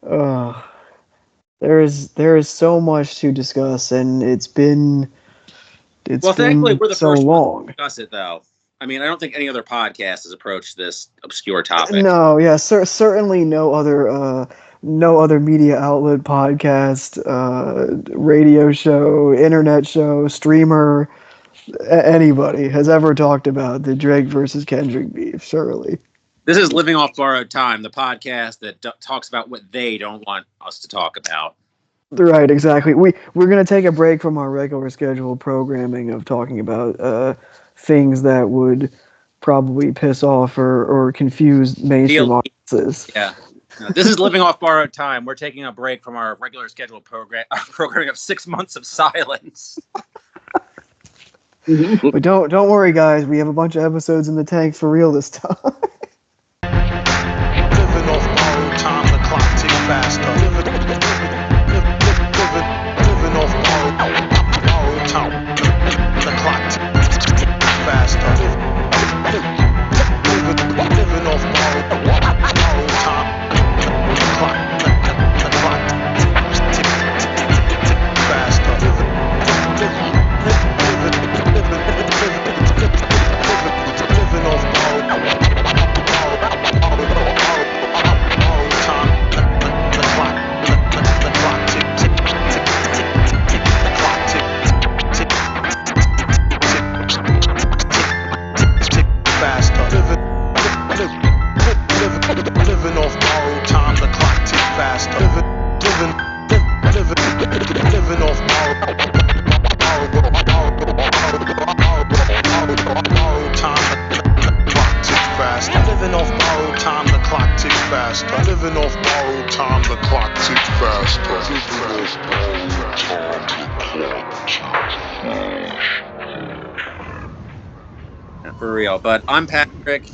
Uh, there is so much to discuss, and it's Well, thankfully, been we're the so first ones to long. discuss it, though. I mean, I don't think any other podcast has approached this obscure topic. No, yeah, certainly no other media outlet, podcast, radio show, internet show, streamer, anybody has ever talked about the Drake versus Kendrick beef. Surely, This is Living Off Borrowed Time, the podcast that talks about what they don't want us to talk about. right? Exactly. We're gonna take a break from our regular scheduled programming of talking about things that would probably piss off or confuse mainstream audiences. Yeah. No, this is Living Off Borrowed Time. We're taking a break from our regular scheduled programming of 6 months of silence. But don't worry, guys. We have a bunch of episodes in the tank for real this time. Living off borrowed time, the clock ticks faster. Living off borrowed time, the clock ticks faster. Living off borrowed time, the clock ticks faster. Living off borrowed time, the clock tick faster. Living off borrowed time, the clock tick faster. Living off borrowed time, the clock ticks faster. Living off borrowed time, the clock ticks faster. Living off borrowed time, the clock ticks faster. For real. But I'm Patrick.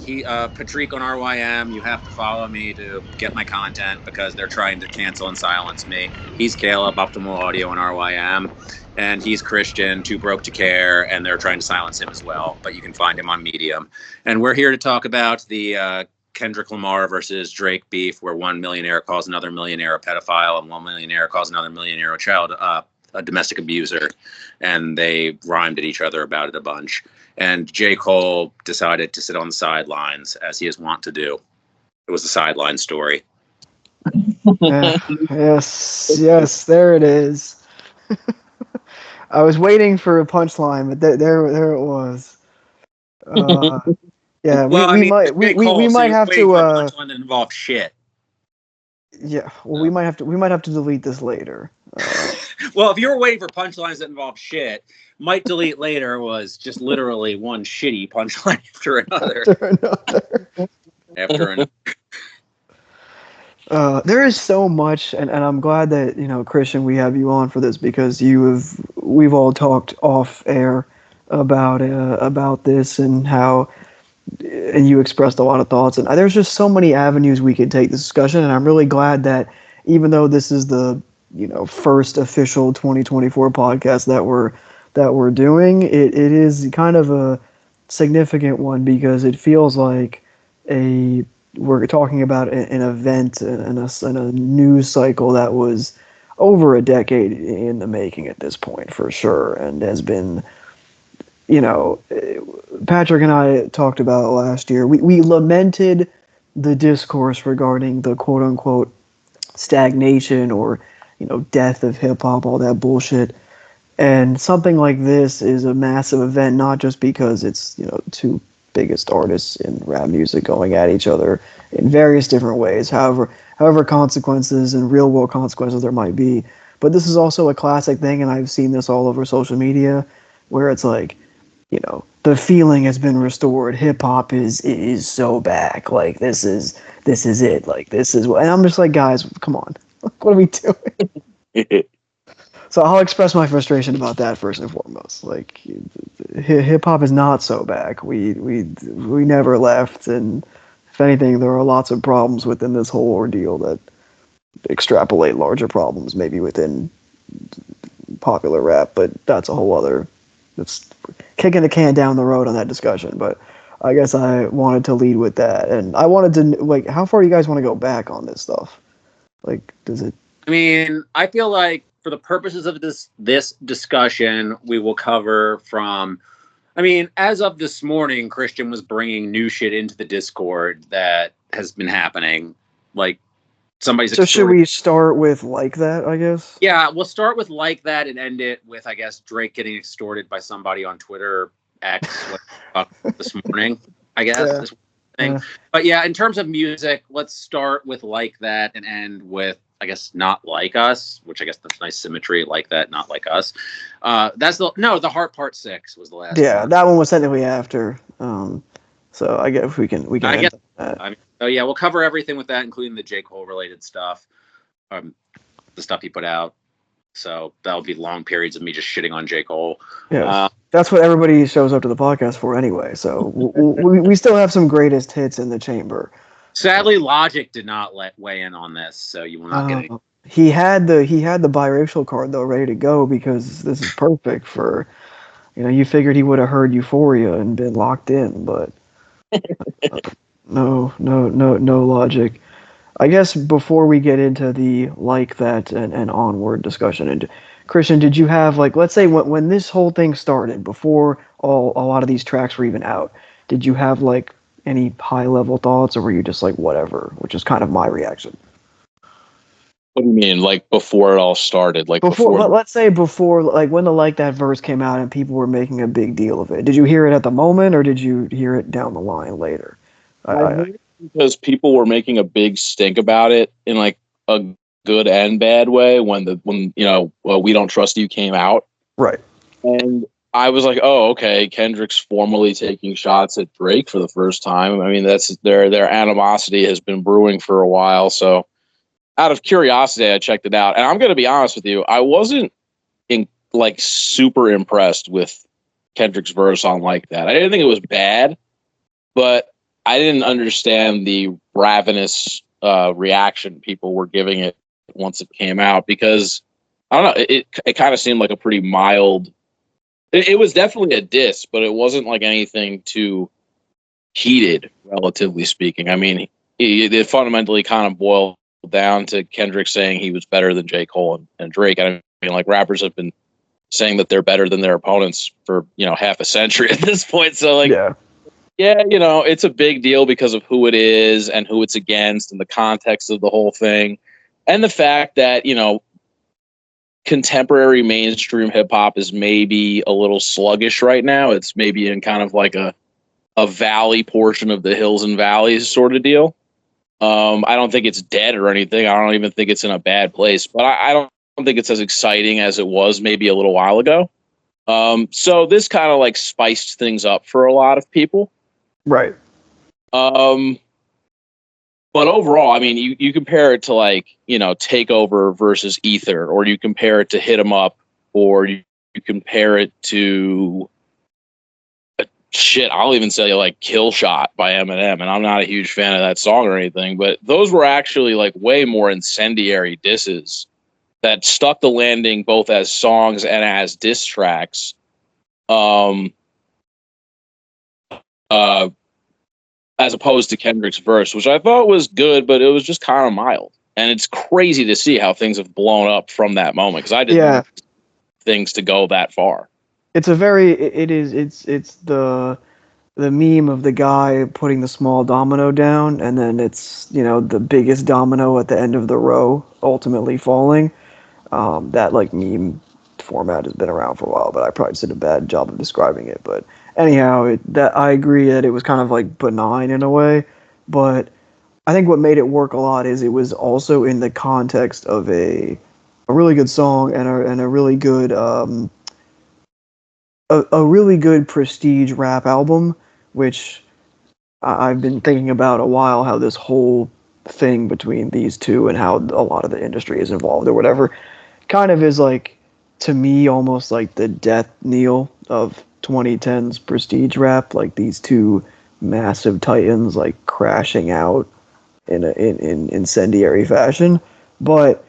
Patrique on RYM. You have to follow me to get my content because they're trying to cancel and silence me. He's Caleb, OptimalAudio on RYM. And he's Christian, TooBrokeToCare, and they're trying to silence him as well. But you can find him on Medium. And we're here to talk about the Kendrick Lamar versus Drake beef, where one millionaire calls another millionaire a pedophile and one millionaire calls another millionaire a domestic abuser. And they rhymed at each other about it a bunch. And J. Cole decided to sit on the sidelines, as he is wont to do. It was a sideline story. Yes, there it is. I was waiting for a punchline, but there it was. Yeah, well, we might have to. Punchline that involved shit. Yeah, well, we might have to delete this later. Well, if you were waiting for punchlines that involved shit, might delete later was just literally one shitty punchline after another. After another. There is so much, and I'm glad that Christian, we have you on for this because we've all talked off air about this and how, and you expressed a lot of thoughts, and there's just so many avenues we could take this discussion, and I'm really glad that even though this is the first official 2024 podcast that we're doing, it is kind of a significant one because it feels like we're talking about an event and a news cycle that was over a decade in the making at this point, for sure, and has been, Patrick and I talked about last year. We lamented the discourse regarding the quote unquote stagnation or death of hip hop, all that bullshit. And something like this is a massive event, not just because it's two biggest artists in rap music going at each other in various different ways, however consequences and real world consequences there might be. But this is also a classic thing, and I've seen this all over social media, where it's like, the feeling has been restored. Hip hop is so back. Like this is it. Like this is what. And I'm just like, guys, come on, what are we doing? So I'll express my frustration about that first and foremost. Like, hip hop is not so back. We never left, and if anything, there are lots of problems within this whole ordeal that extrapolate larger problems, maybe within popular rap. But that's a whole other. It's kicking the can down the road on that discussion. But I guess I wanted to lead with that, and I wanted to how far do you guys want to go back on this stuff? Like, does it? I mean, I feel like for the purposes of this discussion, we will cover from. I mean, as of this morning, Christian was bringing new shit into the Discord that has been happening. Like somebody's So should extorting. we start with like that? I guess. Yeah, we'll start with like that and end it with, I guess, Drake getting extorted by somebody on Twitter X this morning. I guess. Yeah. This thing. But yeah, in terms of music, let's start with like that and end with, I guess, Not Like Us, which I guess that's nice symmetry. Like that, Not Like Us. That's the Heart Part 6 was the last one. Yeah, that one was technically after. So I guess we can I end guess. that. I mean, so yeah, we'll cover everything with that, including the J. Cole related stuff, the stuff he put out. So that'll be long periods of me just shitting on J. Cole. Yeah, that's what everybody shows up to the podcast for anyway. So we still have some greatest hits in the chamber. Sadly, Logic did not weigh in on this, so you will not get any. He had the biracial card though ready to go because this is perfect for, you figured he would have heard Euphoria and been locked in, but no Logic. I guess before we get into the like that and onward discussion, and Christian, did you have, like, let's say when this whole thing started, before a lot of these tracks were even out, did you have like any high level thoughts, or were you just like whatever, which is kind of my reaction? What do you mean, like before it all started? Like before let's say before, like when the like that verse came out and people were making a big deal of it. Did you hear it at the moment, or did you hear it down the line later? Because people were making a big stink about it in like a good and bad way when We Don't Trust You came out. Right. And I was like, oh, okay, Kendrick's formally taking shots at Drake for the first time. I mean, that's their animosity has been brewing for a while. So out of curiosity, I checked it out. And I'm going to be honest with you, I wasn't super impressed with Kendrick's verse on Like That. I didn't think it was bad, but I didn't understand the ravenous reaction people were giving it once it came out, because I don't know, it kind of seemed like a pretty mild. It was definitely a diss, but it wasn't like anything too heated, relatively speaking. I mean, it fundamentally kind of boiled down to Kendrick saying he was better than J. Cole and Drake. I mean, like, rappers have been saying that they're better than their opponents for half a century at this point. So like, yeah, it's a big deal because of who it is and who it's against and the context of the whole thing, and the fact that contemporary mainstream hip hop is maybe a little sluggish right now. It's maybe in kind of like a valley portion of the hills and valleys sort of deal. I don't think it's dead or anything. I don't even think it's in a bad place, but I don't think it's as exciting as it was maybe a little while ago. So this kind of like spiced things up for a lot of people. Right. But overall, I mean, you compare it to like, Takeover versus Ether, or you compare it to Hit 'Em Up, or you compare it to I'll even say like Kill Shot by Eminem. And I'm not a huge fan of that song or anything, but those were actually like way more incendiary disses that stuck the landing both as songs and as diss tracks. As opposed to Kendrick's verse, which I thought was good, but it was just kind of mild. And it's crazy to see how things have blown up from that moment, because I didn't expect things to go that far. It's the meme of the guy putting the small domino down, and then it's, the biggest domino at the end of the row ultimately falling. That like meme format has been around for a while, but I probably did a bad job of describing it. But anyhow, I agree that it was kind of like benign in a way, but I think what made it work a lot is it was also in the context of a really good song and a really good a really good prestige rap album, which I've been thinking about a while, how this whole thing between these two and how a lot of the industry is involved or whatever kind of is like, to me, almost like the death knell of 2010's prestige rap, like these two massive titans like crashing out in incendiary fashion. But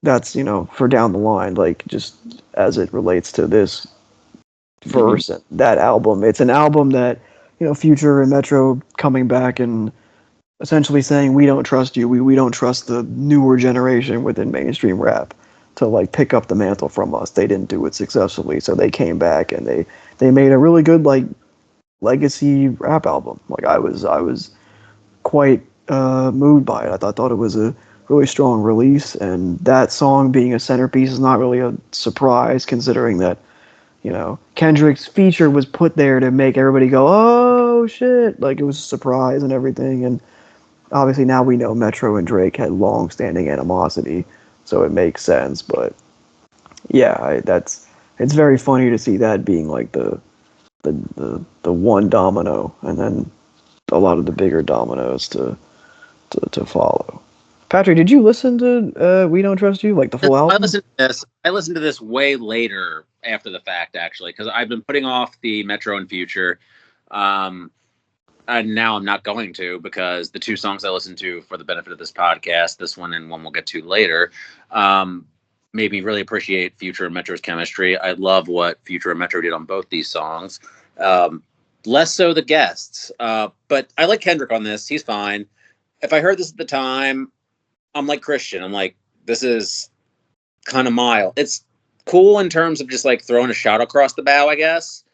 that's, for down the line, like just as it relates to this verse and that album. It's an album that, Future and Metro coming back and essentially saying we don't trust you. We don't trust the newer generation within mainstream rap to like pick up the mantle from us. They didn't do it successfully, so they came back and they made a really good like legacy rap album. Like I was quite moved by it. I thought it was a really strong release, and that song being a centerpiece is not really a surprise considering that Kendrick's feature was put there to make everybody go, oh shit, like it was a surprise and everything. And obviously now we know Metro and Drake had long-standing animosity, so it makes sense. But yeah, it's very funny to see that being like the one domino, and then a lot of the bigger dominoes to follow. Patrick, did you listen to We Don't Trust You, like the full album? I listened to this way later after the fact, actually, because I've been putting off the Metro and Future. And now I'm not going to, because the two songs I listened to for the benefit of this podcast, this one and one we'll get to later, made me really appreciate Future and Metro's chemistry. I love what Future and Metro did on both these songs. Less so the guests. But I like Kendrick on this. He's fine. If I heard this at the time, I'm like Christian. I'm like, this is kind of mild. It's cool in terms of just like throwing a shot across the bow, I guess.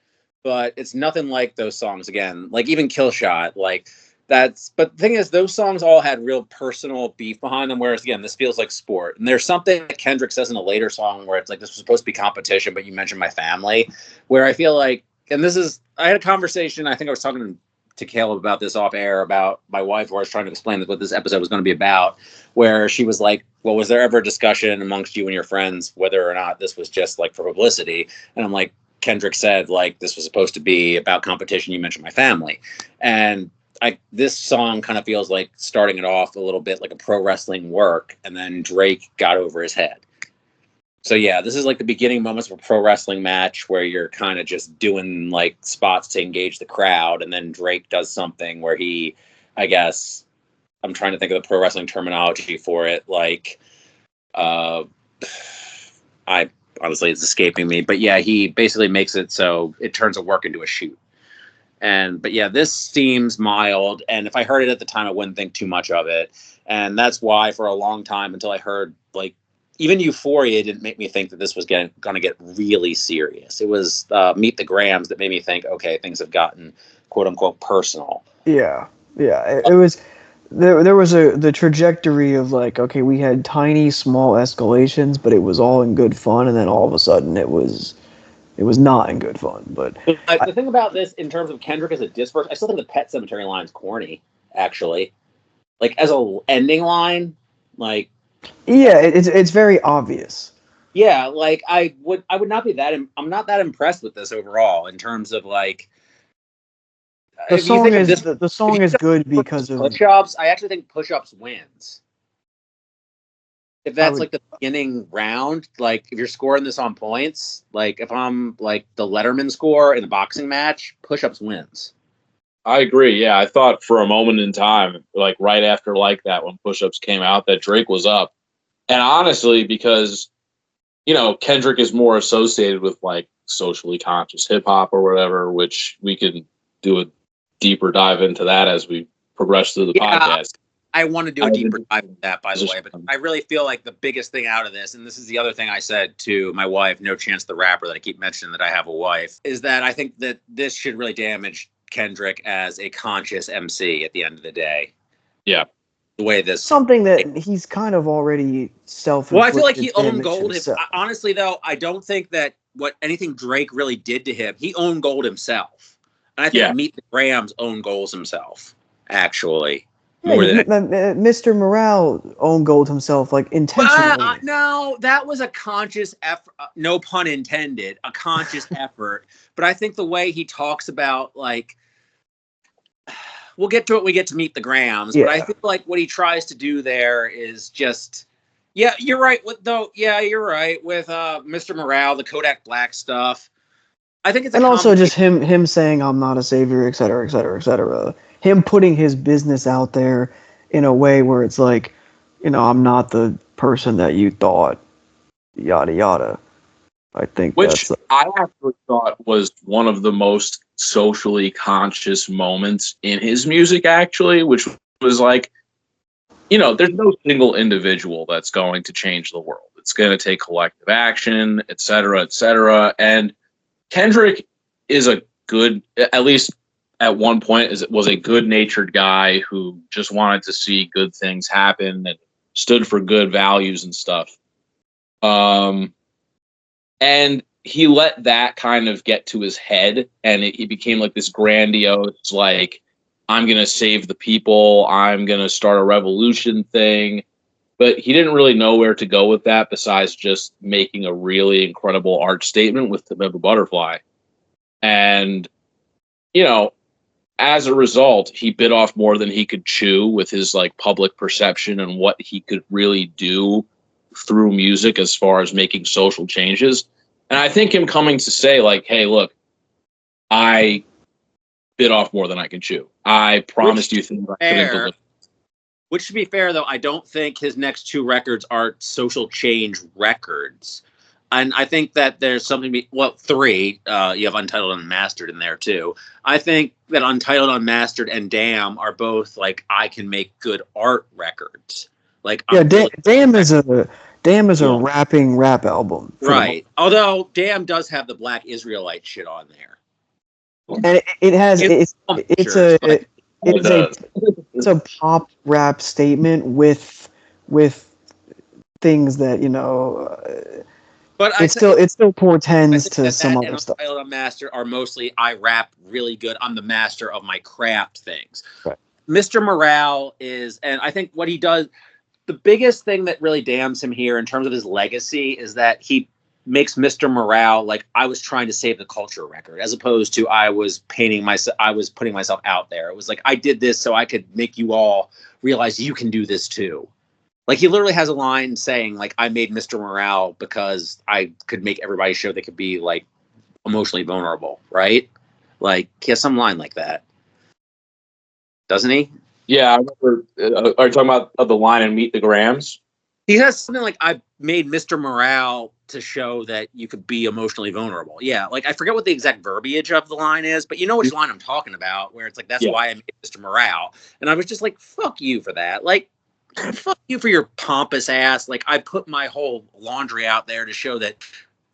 But it's nothing like those songs again. Like even Kill Shot, like that's. But the thing is, those songs all had real personal beef behind them. Whereas again, this feels like sport. And there's something that Kendrick says in a later song where it's like, this was supposed to be competition, but you mentioned my family. Where I feel like, and this is, I had a conversation. I think I was talking to Caleb about this off air about my wife, where I was trying to explain what this episode was going to be about. Where she was like, "Well, was there ever a discussion amongst you and your friends whether or not this was just like for publicity?" And I'm like, Kendrick said, like, this was supposed to be about competition. You mentioned my family. And this song kind of feels like starting it off a little bit like a pro wrestling work. And then Drake got over his head. So, yeah, this is like the beginning moments of a pro wrestling match where you're kind of just doing like spots to engage the crowd. And then Drake does something where he, I guess, I'm trying to think of the pro wrestling terminology for it. Like, honestly, it's escaping me. But yeah, he basically makes it so it turns a work into a shoot. But yeah, this seems mild. And if I heard it at the time, I wouldn't think too much of it. And that's why for a long time, until I heard like even Euphoria, didn't make me think that this was going to get really serious. It was Meet the Grams that made me think, okay, things have gotten quote unquote personal. Yeah. It was. There was the trajectory of like, okay, we had tiny, small escalations, but it was all in good fun, and then all of a sudden it was not in good fun. But the thing about this, in terms of Kendrick as a diss verse, I still think the Pet Sematary line's corny, actually. Like as a ending line, like yeah, it's very obvious. Yeah, like I would not be that. I'm not that impressed with this overall in terms of like. The song is good because of push-ups. I actually think push-ups wins. If that's like the beginning round, like if you're scoring this on points, like if I'm like the Letterman score in a boxing match, push-ups wins. I agree. Yeah, I thought for a moment in time, like right after like that when push-ups came out, that Drake was up. And honestly, because Kendrick is more associated with like socially conscious hip hop or whatever, which we can do a deeper dive into that as we progress through the podcast. I want to do a deeper dive into that, by the way, but I really feel like the biggest thing out of this, and this is the other thing I said to my wife, No Chance the Rapper, that I keep mentioning that I have a wife, is that I think that this should really damage Kendrick as a conscious MC at the end of the day. Yeah. The way this... Something that he's kind of already self-inflicted. Well, I feel like he owned gold. Honestly, though, I don't think that anything Drake really did to him, he owned gold himself. And I think Meet the Grams owned goals himself, actually. Yeah, Mr. Morale owned gold himself, like intentionally. No, that was a conscious effort. No pun intended. A conscious effort. But I think the way he talks about, like, we'll get to it when we get to Meet the Grams. Yeah. But I feel like what he tries to do there is just, you're right. You're right with Mr. Morale, the Kodak Black stuff. I think it's also just him saying I'm not a savior, et cetera, et cetera, et cetera. Him putting his business out there in a way where it's like, I'm not the person that you thought, yada yada. I think I actually thought was one of the most socially conscious moments in his music, actually, which was like, there's no single individual that's going to change the world. It's going to take collective action, et cetera, et cetera. And Kendrick is a good, at least at one point, was a good-natured guy who just wanted to see good things happen and stood for good values and stuff. And he let that kind of get to his head, and he became like this grandiose, like, I'm going to save the people, I'm going to start a revolution thing. But he didn't really know where to go with that besides just making a really incredible art statement with the Butterfly. And, as a result, he bit off more than he could chew with his like public perception and what he could really do through music as far as making social changes. And I think him coming to say like, hey, look, I bit off more than I can chew. I promised you things I couldn't deliver. Which, to be fair, though, I don't think his next two records are social change records. And I think that there's something, three, you have Untitled Unmastered in there, too. I think that Untitled Unmastered and Damn are both, like, I can make good art records. Like, yeah, Damn is a rapping rap album. Right. Although Damn does have the Black Israelite shit on there. And it's a pop rap statement with things that but it still portends to some other stuff. Untitled Unmastered are mostly I rap really good. I'm the master of my craft things. Right. Mr. Morale is, and I think what he does, the biggest thing that really damns him here in terms of his legacy is that he makes Mr. Morale like I was trying to save the culture record, as opposed to I was putting myself out there. It was like I did this so I could make you all realize you can do this too. Like he literally has a line saying like I made Mr. Morale because I could make everybody show they could be like emotionally vulnerable, right? Like he has some line like that, doesn't he? Yeah, I remember. Are you talking about the line in Meet the Grams? He has something like I made Mr. Morale to show that you could be emotionally vulnerable. Yeah, like I forget what the exact verbiage of the line is, but you know which line I'm talking about, where it's like, that's why I made Mr. Morale. And I was just like, fuck you for that. Like, fuck you for your pompous ass. Like, I put my whole laundry out there to show that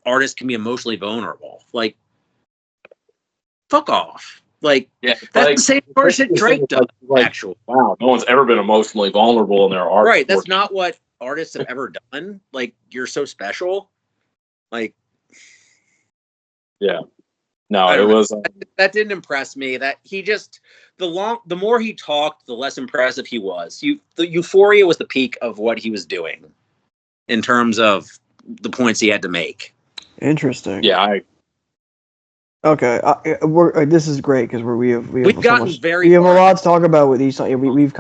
artists can be emotionally vulnerable. Like, fuck off. Like, that's like, the same shit Drake does, actually. Wow, no one's ever been emotionally vulnerable in their art. Right, that's not what artists have ever done. Like, you're so special. Like, yeah, no, it was that didn't impress me. That he just the more he talked, the less impressive he was. The Euphoria was the peak of what he was doing in terms of the points he had to make. Interesting. Yeah, Okay, this is great because we've gotten we have a lot to talk about with each song. We've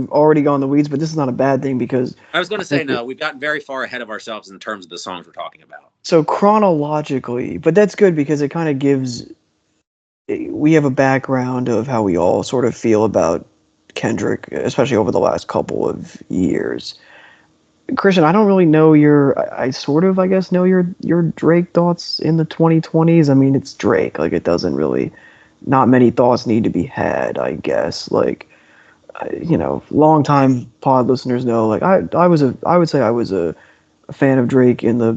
already gone the weeds, but this is not a bad thing because I was going to say we've gotten very far ahead of ourselves in terms of the songs we're talking about. So chronologically, but that's good because it kind of gives we have a background of how we all sort of feel about Kendrick, especially over the last couple of years. Christian, I don't really know I sort of, I guess, know your Drake thoughts in the 2020s. I mean, it's Drake. Like, it doesn't really, not many thoughts need to be had, I guess. Like, long-time pod listeners know, like, I would say I was a fan of Drake in the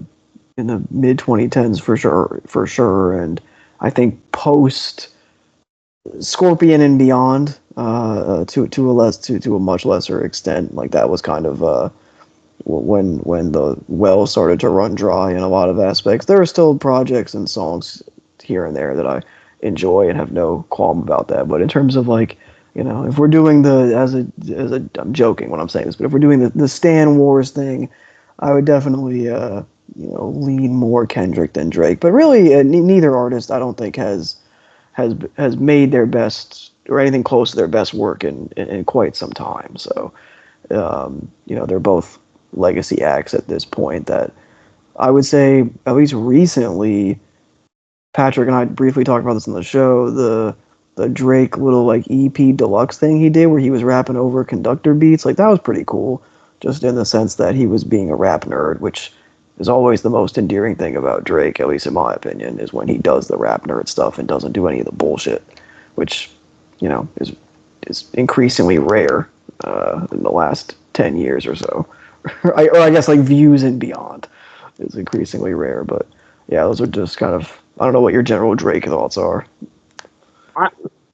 mid-2010s for sure. And I think post Scorpion and beyond, to a much lesser extent, like, that was kind of, when the well started to run dry in a lot of aspects. There are still projects and songs here and there that I enjoy and have no qualm about that. But in terms of like, if we're doing I'm joking when I'm saying this, but if we're doing the Stan Wars thing, I would definitely lean more Kendrick than Drake. But really, neither artist I don't think has made their best or anything close to their best work in quite some time. So they're both legacy acts at this point that I would say, at least recently, Patrick and I briefly talked about this on the show, the Drake little like EP deluxe thing he did where he was rapping over conductor beats. Like, that was pretty cool, just in the sense that he was being a rap nerd, which is always the most endearing thing about Drake, at least in my opinion, is when he does the rap nerd stuff and doesn't do any of the bullshit, which, is increasingly rare in the last 10 years or so. or I guess like views and beyond is increasingly rare. But yeah, those are just kind of, I don't know what your general Drake thoughts are.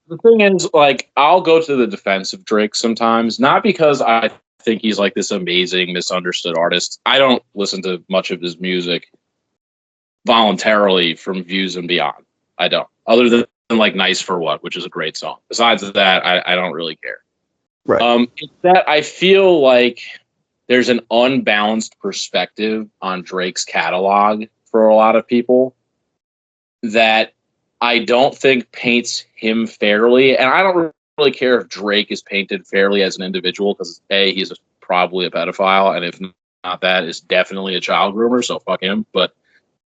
The thing is, like, I'll go to the defense of Drake sometimes, not because I think he's like this amazing, misunderstood artist. I don't listen to much of his music voluntarily from views and beyond. I don't. Other than like Nice for What, which is a great song. Besides that, I don't really care. Right. It's that I feel like there's an unbalanced perspective on Drake's catalog for a lot of people that I don't think paints him fairly. And I don't really care if Drake is painted fairly as an individual because he's probably a pedophile, and if not that, is definitely a child groomer, so fuck him. But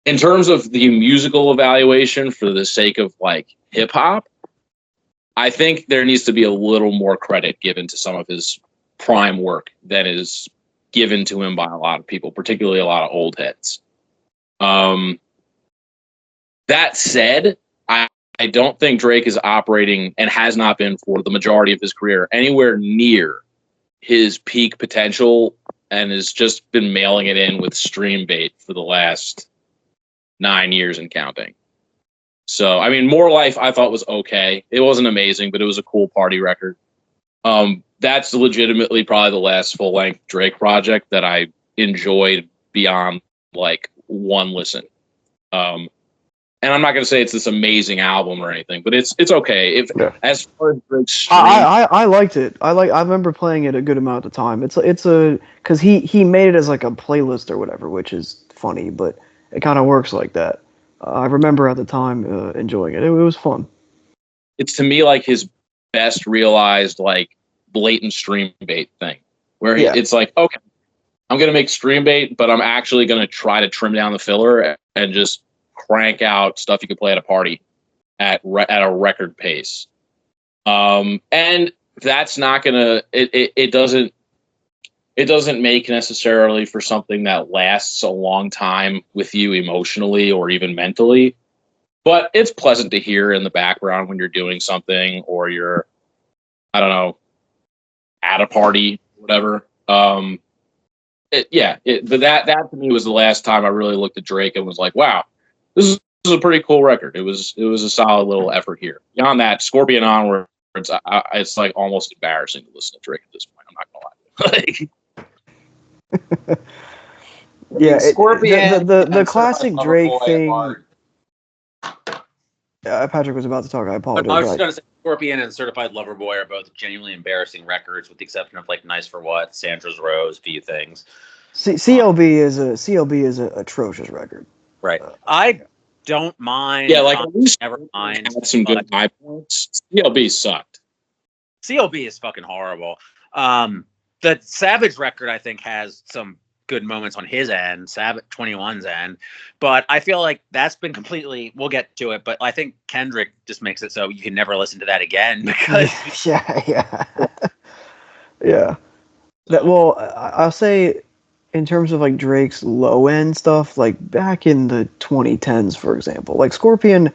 in terms of the musical evaluation for the sake of like hip hop, I think there needs to be a little more credit given to some of his prime work than is given to him by a lot of people, particularly a lot of old heads. That said, I don't think Drake is operating, and has not been for the majority of his career, anywhere near his peak potential, and has just been mailing it in with stream bait for the last 9 years and counting. So, I mean, More Life I thought was okay. It wasn't amazing, but it was a cool party record. That's legitimately probably the last full-length Drake project that I enjoyed beyond like one listen. And I'm not going to say it's this amazing album or anything, but it's okay. As far as Drake's stream, I liked it. I remember playing it a good amount of time. It's because he made it as like a playlist or whatever, which is funny, but it kind of works like that. I remember at the time enjoying it. It was fun. It's to me like his best realized like blatant stream bait thing, where it's like, okay, I'm going to make stream bait, but I'm actually going to try to trim down the filler and just crank out stuff you could play at a party at a record pace. And that's not gonna it doesn't make necessarily for something that lasts a long time with you emotionally or even mentally, but it's pleasant to hear in the background when you're doing something or you're, I don't know, at a party, whatever. But that to me was the last time I really looked at Drake and was like, wow, this is a pretty cool record. It was a solid little effort here. Beyond that, Scorpion onwards, it's like almost embarrassing to listen to Drake at this point. I'm not gonna lie. Yeah, Scorpion. The classic Drake thing. Patrick was about to talk. I apologize. I was just going to say Scorpion and Certified Lover Boy are both genuinely embarrassing records, with the exception of like Nice for What, Sandra's Rose, Few Things. CLB is a atrocious record. Right. I don't mind. Yeah, like at least never mind. Had some good high points. CLB sucked. CLB is fucking horrible. The Savage record I think has some good moments on his end, Savage 21's end, but I feel like that's been completely. We'll get to it, but I think Kendrick just makes it so you can never listen to that again because yeah. Well, I'll say, in terms of like Drake's low end stuff, like back in the 2010s, for example, like Scorpion,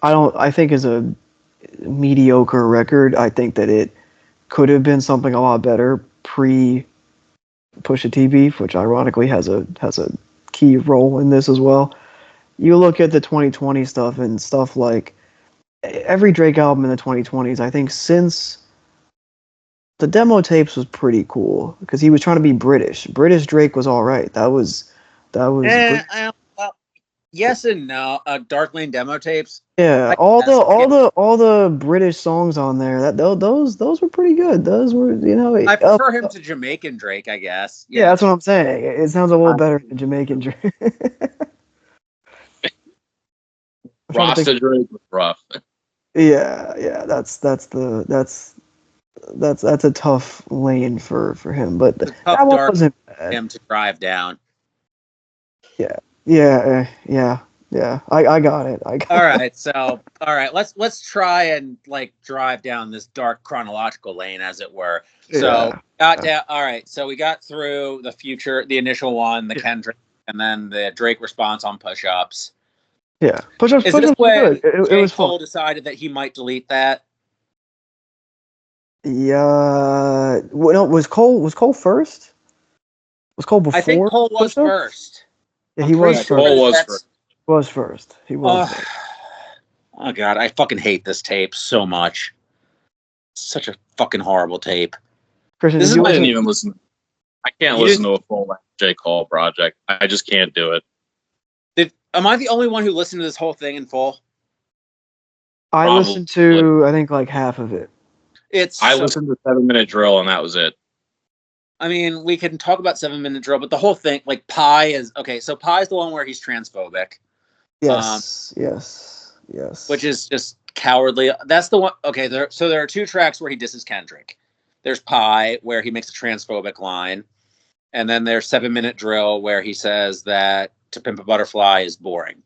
I think is a mediocre record. I think that it could have been something a lot better pre Pusha T beef, which ironically has a key role in this as well. You look at the 2020 stuff and stuff like every Drake album in the 2020s, I think since the demo tapes was pretty cool because he was trying to be British. British Drake was all right. That was. Yes and no. Dark Lane demo tapes. Yeah, all the British songs on there. Those were pretty good. Those were, I prefer him to Jamaican Drake, I guess. Yeah, that's what I'm saying. It sounds a little better than Jamaican Drake. Rasta Drake was rough. Yeah. That's a tough lane for him, but that one wasn't bad. Him to drive down. Yeah. I got it. All right. Let's try and like drive down this dark chronological lane, as it were. So all right. So we got through the Future, the initial one, the Kendrick, and then the Drake response on Push-Ups. Yeah, Push-Ups. Is this when it was fun. decided that he might delete that? Yeah. Well, no, was Cole first? Was Cole before? I think Cole was Pusha? first. Yeah, I'm he pretty was sure Cole first. was that's. first. Was first. He was first. Oh god, I fucking hate this tape so much. Such a fucking horrible tape. Christian, This did is you I listen? didn't even listen. I can't You listen didn't. to a full J. Cole project. I just can't do it. Am I the only one who listened to this whole thing in full? I Probably. listened to I think like half of it. It's. I So, listened to 7-minute drill and that was it. I mean, we can talk about 7 Minute Drill, but the whole thing, like Pi is okay. So Pi is the one where he's transphobic. Yes. Which is just cowardly. That's the one. Okay, there are two tracks where he disses Kendrick. There's Pi, where he makes a transphobic line, and then there's 7 Minute Drill, where he says that To Pimp a Butterfly is boring.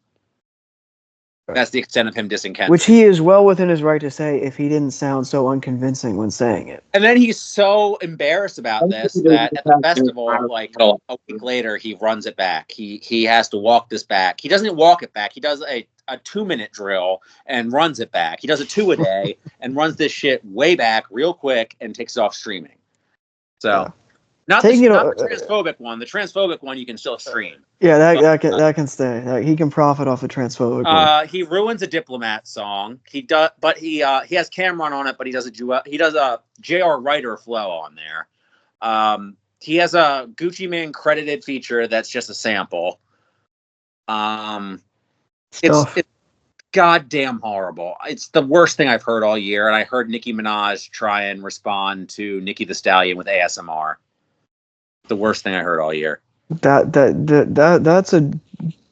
That's the extent of him dissing Kendrick. Which he is well within his right to say if he didn't sound so unconvincing when saying it. And then he's so embarrassed about this that at the festival, like a week later, he runs it back. He has to walk this back. He doesn't walk it back. He does a 2-minute drill and runs it back. He does a 2 a day and runs this shit way back real quick and takes it off streaming. So Yeah. not Taking the it transphobic one. The transphobic one you can still stream. Yeah, that can stay. He can profit off the transphobic one. He ruins a Diplomat song. He does, but he has Cameron on it, but he does a J.R. Ryder flow on there. He has a Gucci Mane credited feature that's just a sample. It's goddamn horrible. It's the worst thing I've heard all year, and I heard Nicki Minaj try and respond to Nicki the Stallion with ASMR. The worst thing I heard all year. That's a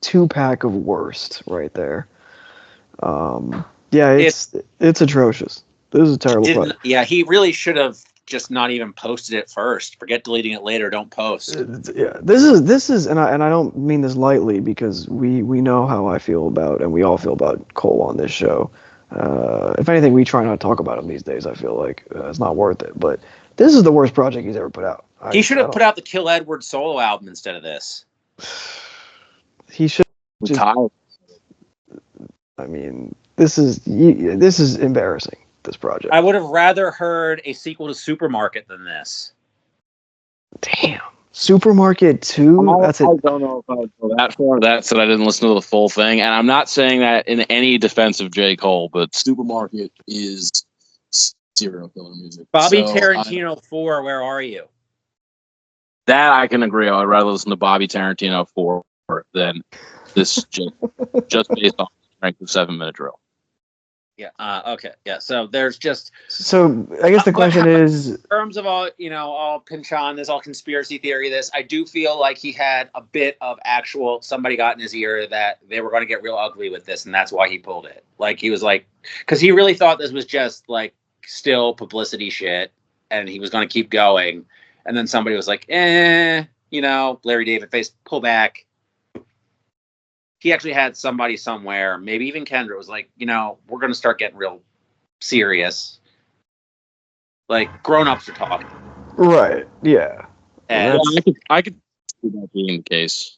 2-pack of worst right there. Yeah, it's atrocious. This is a terrible project. Yeah, he really should have just not even posted it first. Forget deleting it later. Don't post. Yeah, this is, and I don't mean this lightly because we know how I feel about, and we all feel about Cole on this show. If anything, we try not to talk about him these days. I feel like it's not worth it. But this is the worst project he's ever put out. He should have put out the Kill Edward solo album instead of this. He should. I mean, this is embarrassing. This project. I would have rather heard a sequel to Supermarket than this. Damn. Supermarket 2? I don't know if I would go that far. That said, I didn't listen to the full thing. And I'm not saying that in any defense of J. Cole, but Supermarket is serial killer music. Bobby Tarantino 4, where are you? That I can agree on. I'd rather listen to Bobby Tarantino 4 than this just based on the strength of 7-minute drill. Yeah. Okay. Yeah. So there's just. So I guess the question is, in terms of all pinch on this, all conspiracy theory. This, I do feel like he had a bit of actual. Somebody got in his ear that they were going to get real ugly with this, and that's why he pulled it. Like he was like, because he really thought this was just like still publicity shit, and he was going to keep going. And then somebody was like, Larry David face, pull back. He actually had somebody somewhere, maybe even Kendra, was like, we're going to start getting real serious. Like, grown-ups are talking. right, yeah. And I could see that being the case.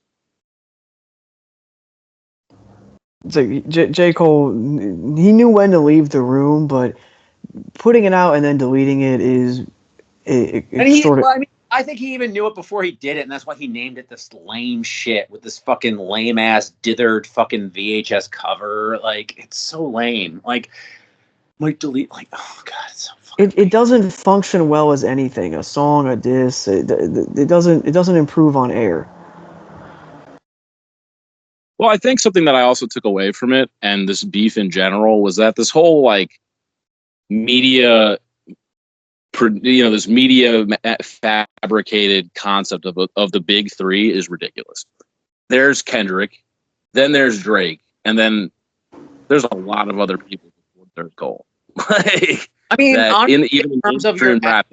It's like J. Cole, he knew when to leave the room, but putting it out and then deleting it is I think he even knew it before he did it, and that's why he named it this lame shit with this fucking lame ass dithered fucking VHS cover. Like, it's so lame. Like, might delete. Like, oh god, it's so fucking. It doesn't function well as anything. A song, a diss. It doesn't improve on air. Well, I think something that I also took away from it, and this beef in general, was that this whole like media. This media fabricated concept of the big three is ridiculous. There's Kendrick, then there's Drake, and then there's a lot of other people before there's Cole. Like, I mean, even in terms of your rap,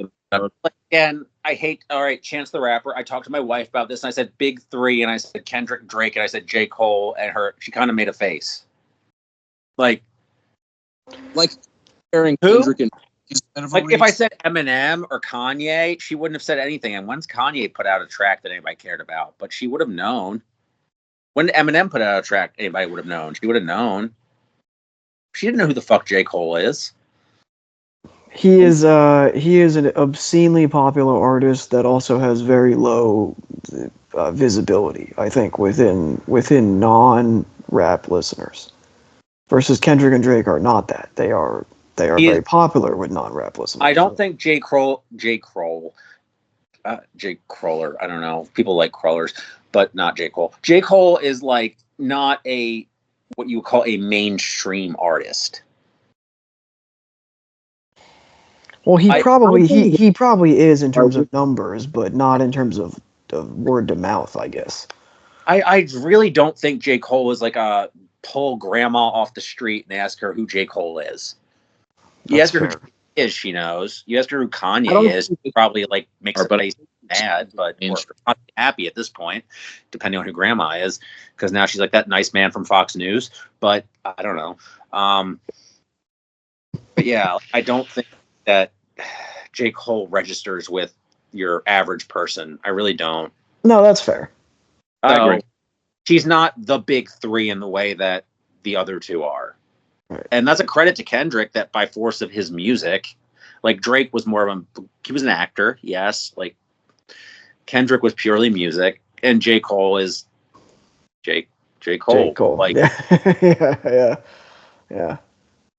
again, I hate. All right, Chance the Rapper. I talked to my wife about this, and I said big three, and I said Kendrick, Drake, and I said J. Cole, and she kind of made a face, like comparing Kendrick and. Like if I said Eminem or Kanye, she wouldn't have said anything. And when's Kanye put out a track that anybody cared about? But she would have known. When Eminem put out a track, anybody would have known. She would have known. She didn't know who the fuck J. Cole is. He is an obscenely popular artist that also has very low visibility, I think, within non-rap listeners. Versus Kendrick and Drake are not that. They are very popular with non-rap listeners. I don't think J. Kroller, I don't know. People like crawlers, but not J. Cole. J. Cole is like not a what you would call a mainstream artist. Well, he probably is in terms of numbers, but not in terms of word to mouth, I guess. I really don't think J. Cole is like a pull grandma off the street and ask her who J. Cole is. You ask her who J. is, she knows. You ask her who Kanye is, probably like makes her face mad, but or not happy at this point, depending on who grandma is, because now she's like that nice man from Fox News. But I don't know. But yeah, I don't think that J. Cole registers with your average person. I really don't. No, that's fair. I agree. She's not the big three in the way that the other two are. Right. And that's a credit to Kendrick that by force of his music, like Drake was more of he was an actor, yes. Like Kendrick was purely music, and J. Cole is J. Cole. J. Cole. Like, yeah.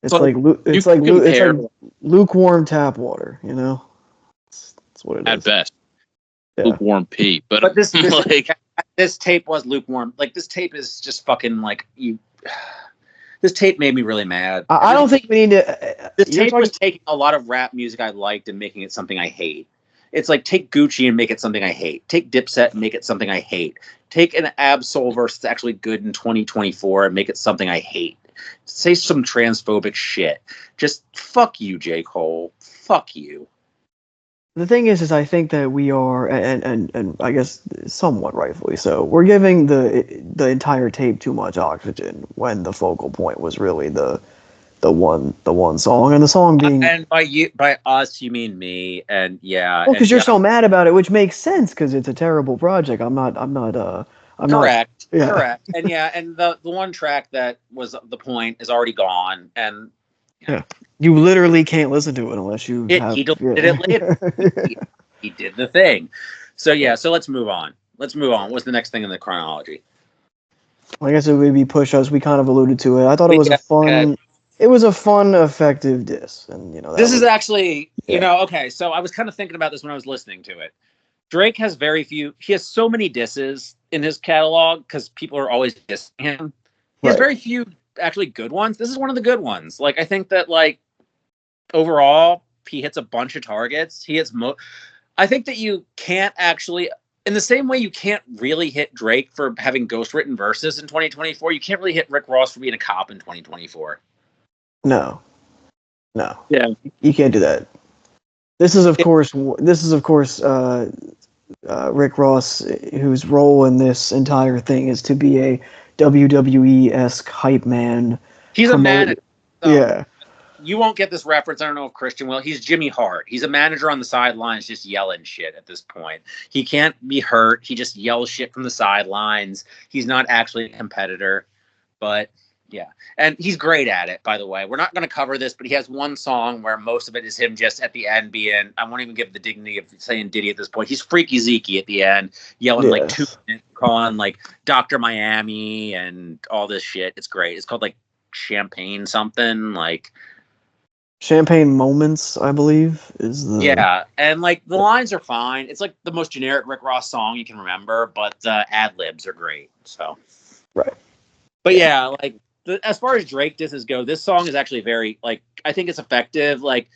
It's like lukewarm tap water, you know. That's what it is. At best, lukewarm pee. But this this tape was lukewarm. Like this tape is just fucking like you. This tape made me really mad. I don't think we need to. This tape was taking a lot of rap music I liked and making it something I hate. It's like take Gucci and make it something I hate. Take Dipset and make it something I hate. Take an Absol verse that's actually good in 2024 and make it something I hate. Say some transphobic shit. Just fuck you, J. Cole. Fuck you. The thing is I think that we are, and I guess somewhat rightfully so, we're giving the entire tape too much oxygen when the focal point was really the one song, and the song being and by us you mean me, and yeah. Well, because you're so mad about it, which makes sense because it's a terrible project. I'm not. Correct. Yeah. Correct. And yeah, and the one track that was the point is already gone, and you literally can't listen to it unless you. He deleted it later. He did the thing. So yeah. So let's move on. What's the next thing in the chronology? I guess it would be Push Us. We kind of alluded to it. I thought it was a fun. It was a fun, effective diss, and this is actually okay. So I was kind of thinking about this when I was listening to it. Drake has he has so many disses in his catalog because people are always dissing him. He has very few actually good ones. This is one of the good ones. Like, I think that, like, overall, he hits a bunch of targets. I think that you can't actually, in the same way you can't really hit Drake for having ghostwritten verses in 2024, you can't really hit Rick Ross for being a cop in 2024. No. Yeah. You can't do that. This is of course Rick Ross, whose role in this entire thing is to be a WWE-esque hype man. He's a manager. Yeah. You won't get this reference. I don't know if Christian will. He's Jimmy Hart. He's a manager on the sidelines just yelling shit at this point. He can't be hurt. He just yells shit from the sidelines. He's not actually a competitor. But yeah. And he's great at it, by the way. We're not going to cover this, but he has one song where most of it is him just at the end being, I won't even give the dignity of saying Diddy at this point. He's Freaky Zeke at the end, yelling like 2 minutes, calling like Dr. Miami and all this shit. It's great. It's called like Champagne something, like Champagne Moments, I believe, is the... Yeah, and like the lines are fine. It's like the most generic Rick Ross song you can remember, but the ad-libs are great. So right. But yeah, like as far as Drake disses go, this song is actually very, like, I think it's effective. Like,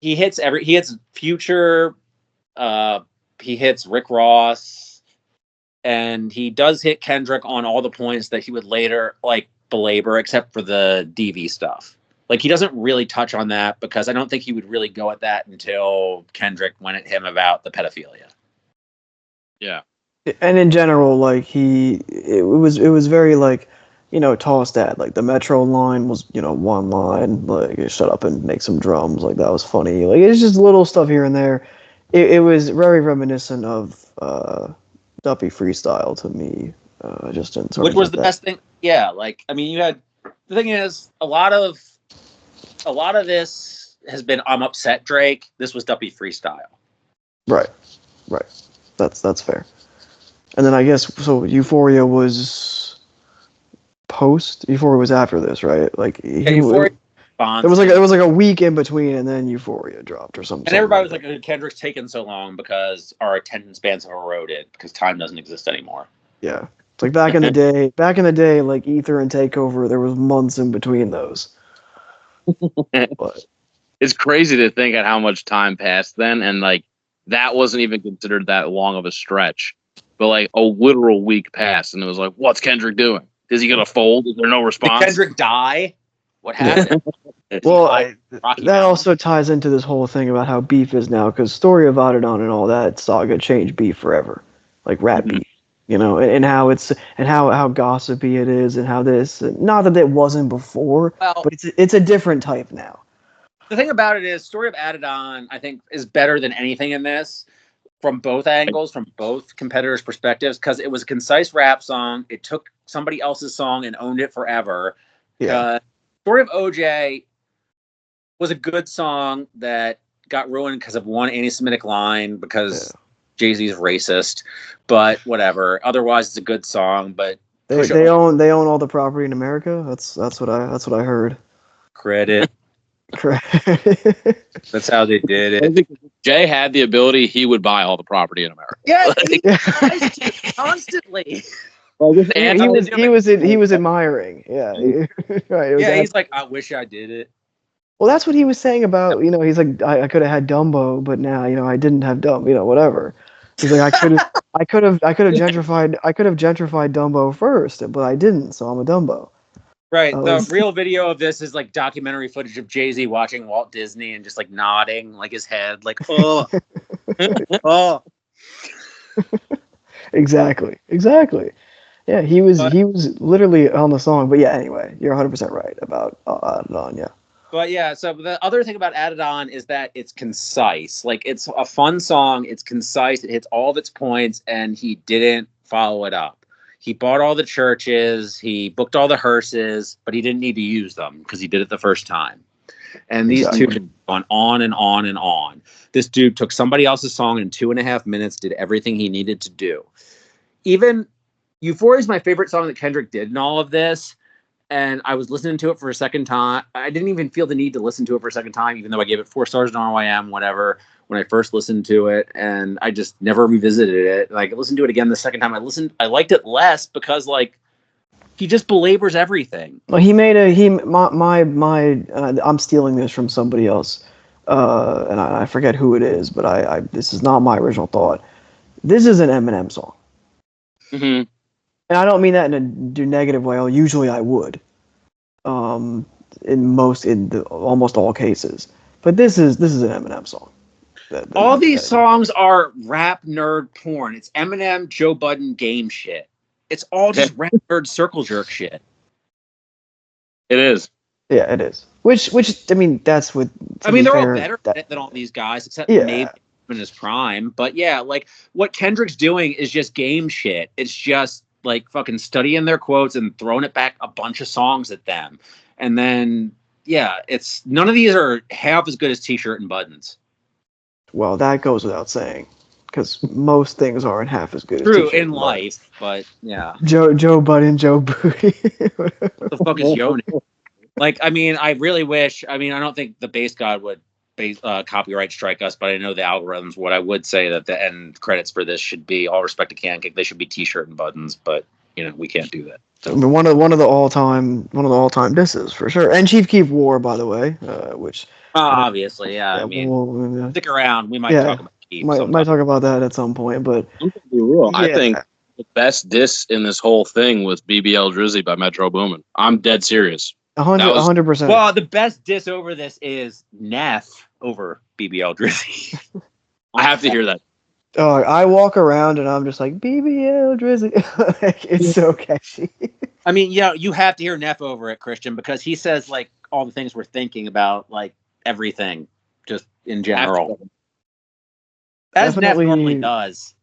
he hits Future, he hits Rick Ross, and he does hit Kendrick on all the points that he would later, like, belabor, except for the DV stuff. Like, he doesn't really touch on that because I don't think he would really go at that until Kendrick went at him about the pedophilia. Yeah. And in general, like, it was very, like, tossed at. Like, the Metro line was, one line, like, shut up and make some drums. Like, that was funny. Like, it's just little stuff here and there. It was very reminiscent of Duppy Freestyle to me, just in terms Which was of the that. best thing. Yeah, like, I mean, the thing is, a lot of this has been I'm upset Drake. This was Duppy freestyle. Right. That's fair. And then I guess so. Euphoria was post. Euphoria was after this, right? Like Euphoria. There was like a week in between, and then Euphoria dropped or something. And everybody was like, Kendrick's taking so long because our attention spans have eroded because time doesn't exist anymore. Yeah. It's like back in the day, like Ether and Takeover, there was months in between those. But it's crazy to think at how much time passed then, and like that wasn't even considered that long of a stretch. But like a literal week passed, and it was like, what's Kendrick doing? Is he gonna fold? Is there no response? Did Kendrick die? What happened? Well, that also ties into this whole thing about how beef is now, because Story of Adidon and all that saga changed beef forever, like rap beef, you know, and how how gossipy it is, and how this, not that it wasn't before, but it's a different type now. The thing about it is, Story of Adidon, I think, is better than anything in this, from both angles, from both competitors' perspectives, because it was a concise rap song. It took somebody else's song and owned it forever. Yeah. Story of OJ was a good song that got ruined because of one anti-Semitic line, because Jay-Z is racist, but whatever. Otherwise, it's a good song. But they own all the property in America. That's what I heard. Credit. That's how they did it. If Jay had the ability, he would buy all the property in America. Yeah, constantly. He was admiring. Yeah. Right. Yeah, he's like, I wish I did it. Well, that's what he was saying about, you know, he's like, I could have had Dumbo, but now, you know, I didn't have Dumbo, you know, whatever. He's like, I could have gentrified Dumbo first, but I didn't, so I'm a Dumbo. Right. The real video of this is like documentary footage of Jay-Z watching Walt Disney and just like nodding, like his head, like, oh, oh. Exactly. Yeah, he was literally on the song. But yeah, anyway, you're 100% right about Adidon, yeah. But yeah, so the other thing about Adidon is that it's concise. Like, it's a fun song. It's concise. It hits all of its points, and he didn't follow it up. He bought all the churches. He booked all the hearses, but he didn't need to use them because he did it the first time. And these two have gone on and on and on. This dude took somebody else's song in 2.5 minutes, did everything he needed to do. Even Euphoria is my favorite song that Kendrick did in all of this. And I was listening to it for a second time. I didn't even feel the need to listen to it for a second time, even though I gave it 4 stars on RYM, whatever, when I first listened to it. And I just never revisited it. Like, I listened to it again the second time I liked it less because, like, he just belabors everything. Well, I'm stealing this from somebody else. And I forget who it is, but this is not my original thought. This is an Eminem song. Mm-hmm. And I don't mean that in a negative way. Usually I would. In almost all cases. But this is an Eminem song. All these songs are rap nerd porn. It's Eminem, Joe Budden game shit. It's all just rap nerd circle jerk shit. It is. Yeah, it is. Which I mean, that's what. I mean, they're all better at it than all these guys, except maybe in his prime. But yeah, like what Kendrick's doing is just game shit. It's just like fucking studying their quotes and throwing it back a bunch of songs at them. And then, yeah, it's none of these are half as good as T-shirt and buttons. Well, that goes without saying, because most things aren't half as good. True as T-shirt in life, but yeah. Joe Budden, Joe Booty. What the fuck is Yo? Like, I mean, I really wish. I mean, I don't think the Bass God would copyright strike us, but I know the algorithms. What I would say that the end credits for this should be, all respect to Cancake, they should be T-shirt and buttons, but you know we can't do that. So. I mean, one of the all time disses for sure. And Chief Keef War, by the way, which obviously, yeah. I mean, stick around. We might talk about Keef. Might talk about that at some point, but I'm gonna be real. Yeah. I think the best diss in this whole thing was BBL Drizzy by Metro Boomin. I'm dead serious. 100%. Well, the best diss over this is Neff over BBL Drizzy. I have to hear that. Oh, I walk around and I'm just like, BBL Drizzy. Like, it's so catchy. I mean, yeah, you have to hear Neff over it, Christian, because he says like all the things we're thinking about, like everything, just in general. As Neff normally does.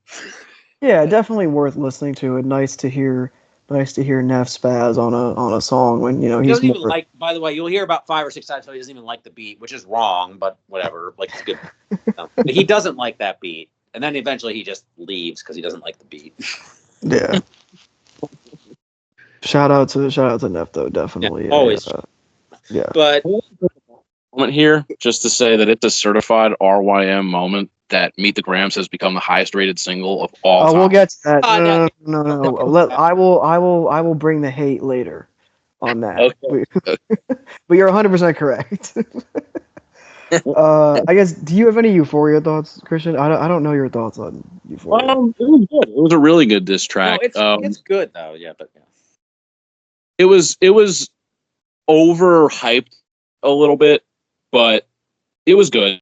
Yeah, definitely worth listening to. And nice to hear nice to hear Neff spaz on a song when he he's doesn't even more. like. By the way, you'll hear about 5 or 6 times how he doesn't even like the beat, which is wrong, but whatever. Like it's good. But he doesn't like that beat, and then eventually he just leaves because he doesn't like the beat. Yeah. Shout out to Neff though, definitely. Yeah, always. Yeah. But moment here, just to say that it's a certified RYM moment that Meet the Grams has become the highest rated single of all time. We'll get to that. No. I will bring the hate later on that. Okay. But you're 100% correct. I guess. Do you have any Euphoria thoughts, Christian? I don't know your thoughts on Euphoria. It was good. It was a really good diss track. No, it's good though. Yeah, but yeah. It was overhyped a little bit, but it was good.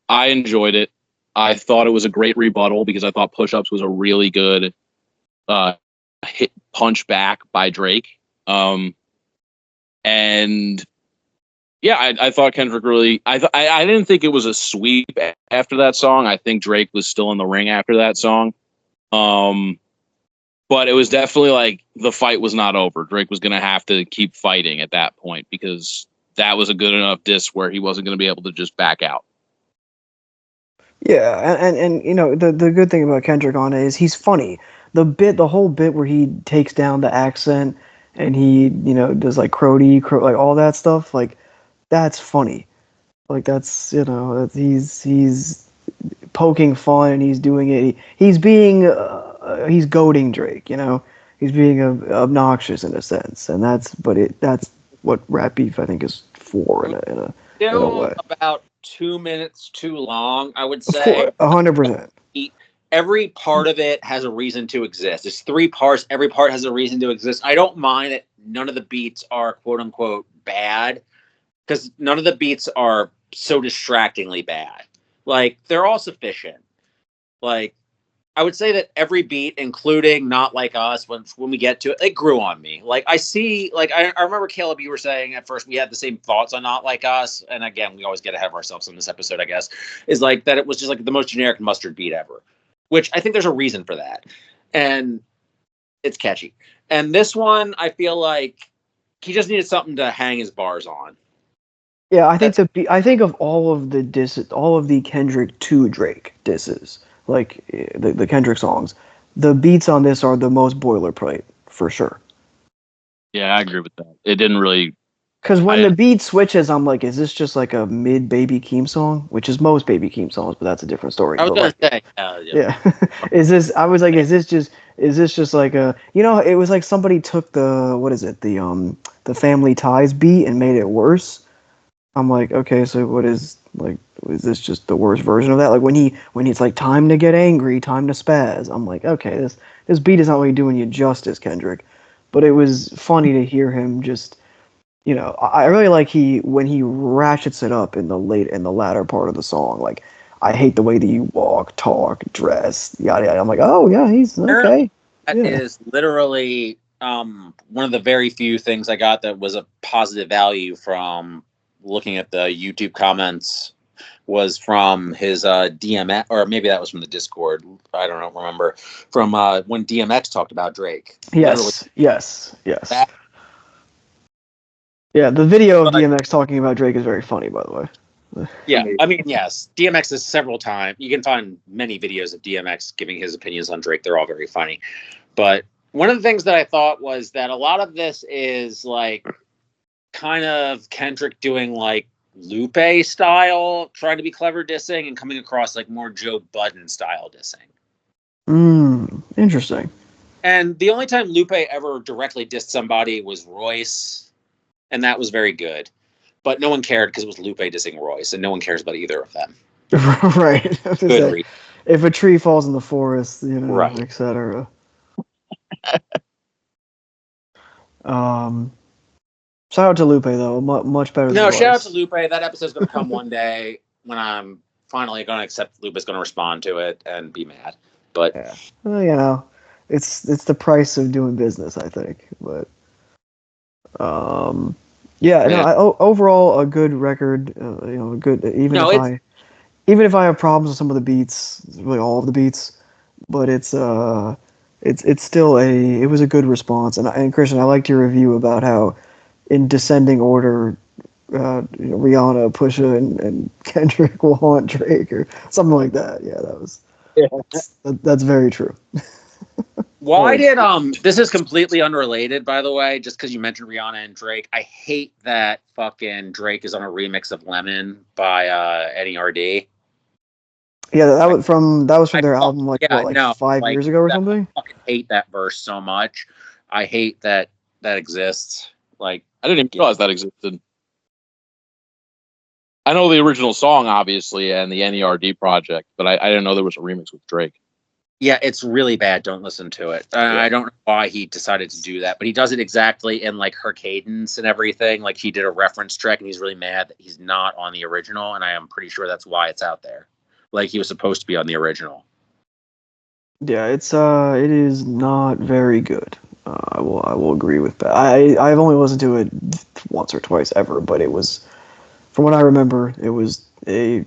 I enjoyed it. I thought it was a great rebuttal because I thought Push Ups was a really good hit punch back by Drake. And yeah, I thought Kendrick really. I didn't think it was a sweep after that song. I think Drake was still in the ring after that song. But it was definitely like the fight was not over. Drake was going to have to keep fighting at that point because that was a good enough diss where he wasn't going to be able to just back out. Yeah, and the good thing about Kendrick on it is he's funny. The whole bit where he takes down the accent and he does like like all that stuff, like that's funny. Like that's he's poking fun and he's doing it. He's goading Drake. He's being obnoxious in a sense, and that's what rap beef I think is for in a way. About 2 minutes too long, I would say. 100%. Every part of it has a reason to exist. It's 3 parts. Every part has a reason to exist. I don't mind that none of the beats are quote unquote bad because none of the beats are so distractingly bad. Like they're all sufficient. Like I would say that every beat, including Not Like Us, when we get to it, it grew on me. Like I see, like I remember Caleb, you were saying at first we had the same thoughts on Not Like Us, and again, we always get ahead of ourselves in this episode, I guess, is like that it was just like the most generic mustard beat ever, which I think there's a reason for that, and it's catchy. And this one, I feel like he just needed something to hang his bars on. Yeah, I think I think of all of the Kendrick to Drake disses, like the Kendrick songs, the beats on this are the most boilerplate for sure. Yeah, I agree with that. It didn't really. Because when the beat switches, I'm like, is this just like a mid Baby Keem song? Which is most Baby Keem songs, but that's a different story. I was gonna say, yeah. Is this just like a it was like somebody took the Family Ties beat and made it worse. I'm like, okay, so is this just the worst version of that? Like when he's like, time to get angry, time to spaz. I'm like, okay, this beat is not really doing you justice, Kendrick. But it was funny to hear him just, I really like when he ratchets it up in the latter part of the song. Like, I hate the way that you walk, talk, dress, yada yada. I'm like, oh yeah, he's okay. That is literally one of the very few things I got that was a positive value from looking at the YouTube comments was from his DMX, or maybe that was from the Discord. I don't remember. From when DMX talked about Drake. Yes. Yeah, the video of DMX talking about Drake is very funny, by the way. Yeah, I mean, yes. DMX is several times. You can find many videos of DMX giving his opinions on Drake. They're all very funny. But one of the things that I thought was that a lot of this is like kind of Kendrick doing like Lupe style, trying to be clever dissing and coming across like more Joe Budden style dissing. Interesting. And the only time Lupe ever directly dissed somebody was Royce, and that was very good. But no one cared because it was Lupe dissing Royce, and no one cares about either of them. Right. Good if a tree falls in the forest, right. etc. Shout out to Lupe though, much better. No, shout out to Lupe. That episode's gonna come one day when I'm finally gonna accept Lupe's gonna respond to it and be mad. But yeah. Well, it's the price of doing business, I think. But overall a good record. Good. Even if I have problems with some of the beats, really all of the beats, but it's it's still it was a good response. And Christian, I liked your review about how in descending order, Rihanna, Pusha, and Kendrick will haunt Drake or something like that. Yeah, that's very true. Why did this is completely unrelated, by the way, just because you mentioned Rihanna and Drake. I hate that fucking Drake is on a remix of Lemon by NERD. Yeah, that was from their album like yeah, what, like no, 5 years ago or I something? fucking hate that verse so much. I hate that exists. Like, I didn't even realize that existed. I know the original song, obviously, and the NERD project, but I didn't know there was a remix with Drake. yeah, it's really bad. Don't listen to it. Yeah. I don't know why he decided to do that, but he does it exactly in like her cadence and everything. Like he did a reference track, and he's really mad that he's not on the original, and I am pretty sure that's why it's out there. Like he was supposed to be on the original. Yeah, it is not very good. I will agree with that. I've only listened to it once or twice ever, but it was, from what I remember, it was a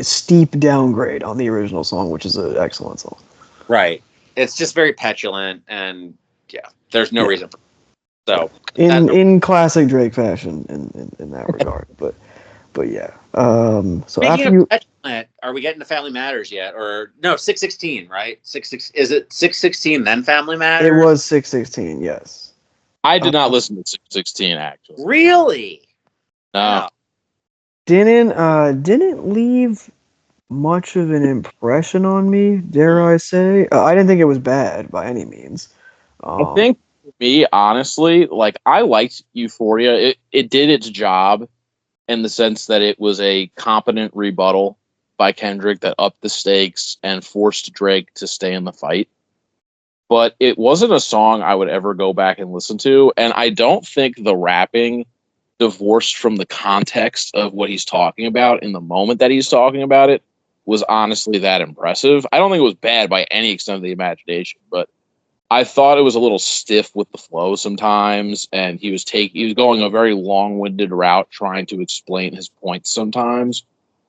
steep downgrade on the original song, which is an excellent song. Right. It's just very petulant, and yeah, there's no reason for it. So in classic Drake fashion in that regard, but yeah. So speaking after of you, petulant, are we getting to Family Matters yet? Or no, 616, right? 66 is it 616 then Family Matters? it was 616, yes. I did not listen to 616 actually. Really? No. Wow. Didn't leave much of an impression on me, dare I say. I didn't think it was bad by any means. I think for me, honestly, like I liked Euphoria. It did its job in the sense that it was a competent rebuttal by Kendrick that upped the stakes and forced Drake to stay in the fight. But it wasn't a song I would ever go back and listen to. And I don't think the rapping, divorced from the context of what he's talking about in the moment that he's talking about it, was honestly that impressive. I don't think it was bad by any extent of the imagination, but I thought it was a little stiff with the flow sometimes, and he was going a very long-winded route trying to explain his points sometimes,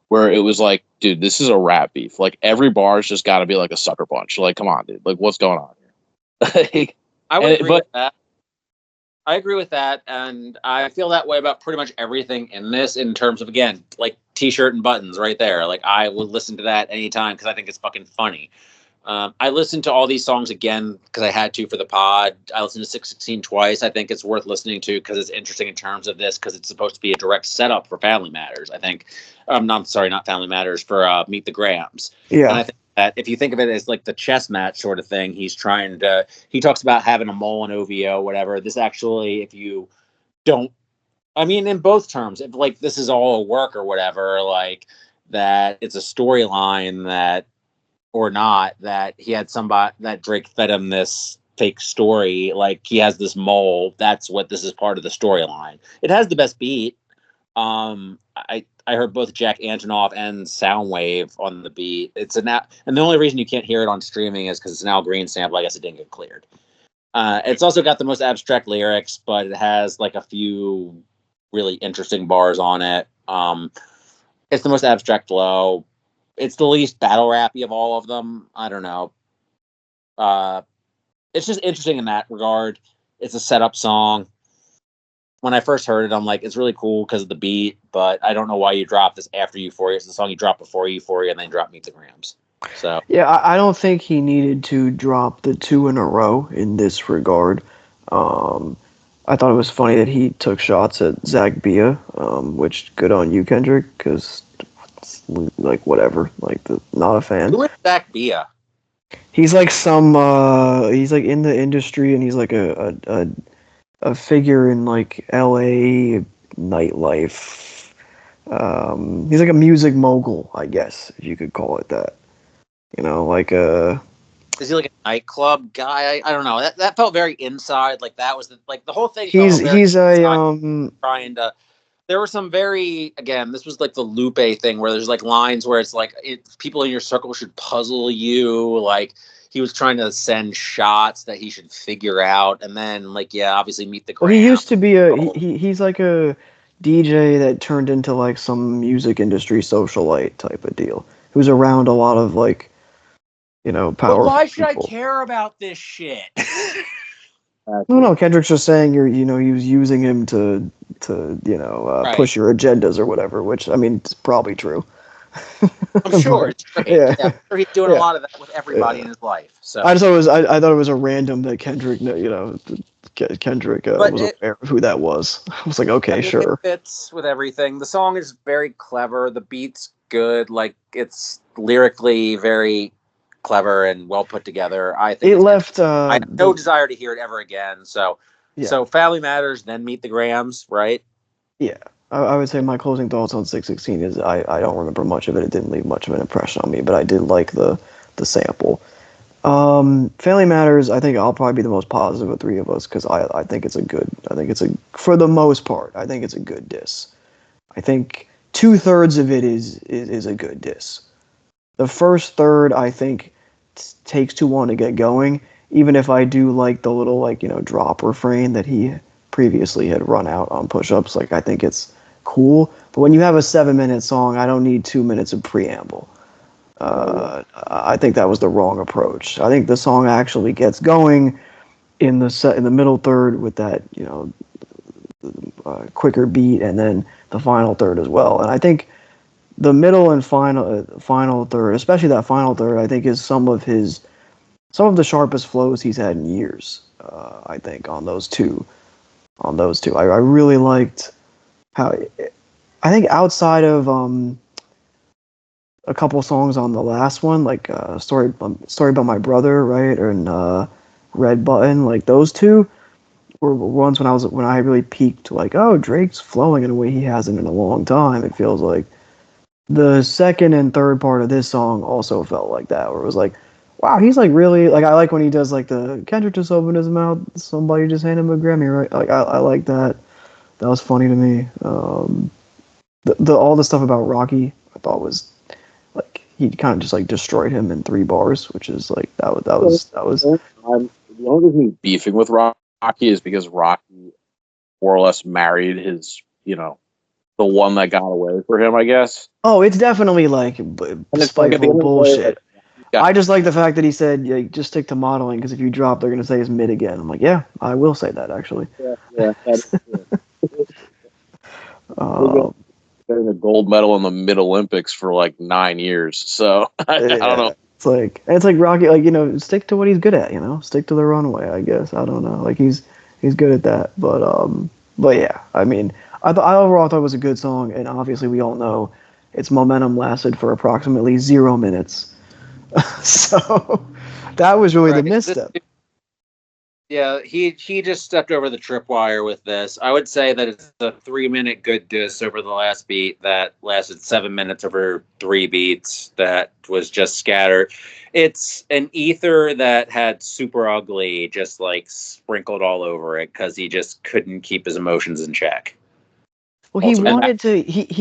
where it was like, dude, this is a rap beef. Like every bar's just got to be like a sucker punch. Like, come on, dude. Like, what's going on here? I would agree with that. I agree with that, and I feel that way about pretty much everything in this in terms of, again, like T-shirt and buttons right there. Like I would listen to that anytime because I think it's fucking funny. I listened to all these songs again because I had to for the pod. I listened to 616 twice. I think it's worth listening to because it's interesting in terms of this because it's supposed to be a direct setup for Family Matters. I think, not Family Matters, for Meet the Grams. Yeah. And I think that if you think of it as like the chess match sort of thing, he talks about having a mole and OVO, whatever. This actually, if you don't, I mean, in both terms, if like this is all a work or whatever, like that it's a storyline that, or not, that he had somebody that Drake fed him this fake story, like he has this mole. That's what this is part of the storyline. It has the best beat. I heard both Jack Antonoff and Soundwave on the beat. It's and the only reason you can't hear it on streaming is because it's an Al Green sample. I guess it didn't get cleared. It's also got the most abstract lyrics, but it has like a few really interesting bars on it. It's the most abstract flow. It's the least battle rappy of all of them. I don't know. It's just interesting in that regard. It's a setup song. When I first heard it, I'm like, it's really cool because of the beat, but I don't know why you dropped this after Euphoria. It's the song you dropped before Euphoria and then dropped Meet the Grams. So yeah, I don't think he needed to drop the two in a row in this regard. I thought it was funny that he took shots at Zach Bia, which good on you, Kendrick, because like whatever, like not a fan. Who is Zach Bia? He's like he's like in the industry, and he's like a figure in like LA nightlife. He's like a music mogul, I guess, if you could call it that. You know, like Is he like a nightclub guy? I don't know. That felt very inside. Like that was the whole thing. He's a trying to. There were some again, this was like the Lupe thing where there's like lines where it's like people in your circle should puzzle you. Like he was trying to send shots that he should figure out. And then like, yeah, obviously Meet the Gram. Well, he used to be he's like a DJ that turned into like some music industry socialite type of deal. He was around a lot of like powerful But why should people. I care about this shit? No, Kendrick's just saying he was using him to Right. push your agendas or whatever, which I mean, it's probably true. I'm sure But, it's great. yeah. I'm sure he's doing a Yeah. lot of that with everybody Yeah. in his life. So I thought it was a random that Kendrick, Kendrick but was aware of who that was. I was like, I okay, mean, sure. it fits with everything. The song is very clever. The beat's good. Like, it's lyrically very clever and well put together. I think It it's left I have no desire to hear it ever again. So, yeah. Family Matters, then Meet the Grams, right? Yeah. I would say my closing thoughts on 616 is I don't remember much of it. It didn't leave much of an impression on me, but I did like the sample. Family Matters, I think I'll probably be the most positive of three of us because I think it's for the most part, I think it's a good diss. I think 2/3 of it is a good diss. The first third, I think, takes too long to get going, even if I do like the little, drop refrain that he previously had run out on push-ups. Like, I think it's cool. But when you have a 7-minute song, I don't need 2 minutes of preamble. I think that was the wrong approach. I think the song actually gets going in the middle third with that quicker beat, and then the final third as well. And I think the middle and final third, especially that final third, I think is some of the sharpest flows he's had in years. I think on those two, I really liked how. I think outside of a couple songs on the last one, like story about my brother, right, and Red Button, like those two were ones when I really peaked, like, oh, Drake's flowing in a way he hasn't in a long time. It feels like the second and third part of this song also felt like that, where it was like, wow, he's like really, like, I like when he does like the Kendrick just opened his mouth, somebody just handed him a Grammy, right? Like I like that. That was funny to me. The all the stuff about Rocky, I thought was like he kind of just like destroyed him in 3 bars, which is like that was. The only reason he's beefing with Rocky is because Rocky more or less married his, the one that got away for him, I guess. Oh, it's definitely like spiteful bullshit. I just like the fact that he said, yeah, just stick to modeling because if you drop, they're gonna say it's mid again. I'm like, yeah, I will say that actually. Yeah. Getting a gold medal in the Mid Olympics for like 9 years, so I don't know. It's like Rocky, like stick to what he's good at, stick to the runway. I guess I don't know, like he's good at that. But yeah, I mean, I overall thought it was a good song, and obviously we all know its momentum lasted for approximately 0 minutes. So that was really the misstep. Yeah, he just stepped over the tripwire with this. I would say that it's a 3-minute good diss over the last beat that lasted 7 minutes over 3 beats that was just scattered. It's an ether that had super ugly just like sprinkled all over it because he just couldn't keep his emotions in check. Well, he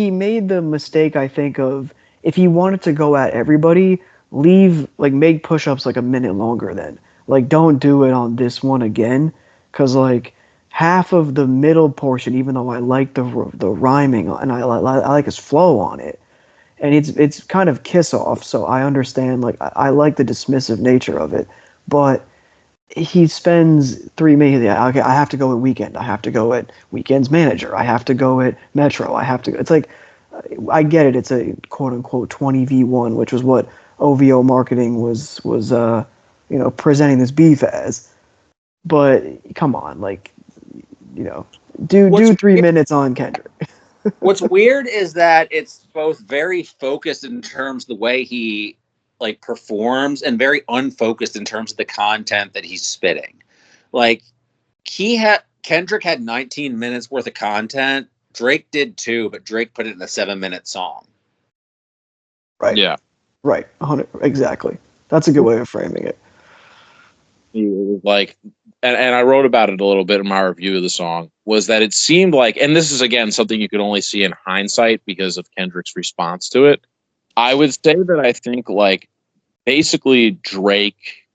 made the mistake, I think, of if he wanted to go at everybody, make push-ups like a minute longer then. Like, don't do it on this one again, because like half of the middle portion, even though I like the rhyming and I like his flow on it, and it's kind of kiss off. So I understand, like I like the dismissive nature of it, but he spends 3 minutes. Yeah, okay, I have to go at Weekend. I have to go at Weekend's manager. I have to go at Metro. I have to. It's like I get it. It's a quote unquote 20v1, which was what OVO marketing was presenting this beef as. But come on, like, do 3 minutes on Kendrick. What's weird is that it's both very focused in terms of the way he like performs and very unfocused in terms of the content that he's spitting. Like Kendrick had 19 minutes worth of content. Drake did too, but Drake put it in a 7-minute song. Right. Yeah. Right. Exactly. That's a good way of framing it. Like, and I wrote about it a little bit in my review of the song, was that it seemed like, and this is again something you could only see in hindsight because of Kendrick's response to it. I would say that I think like basically Drake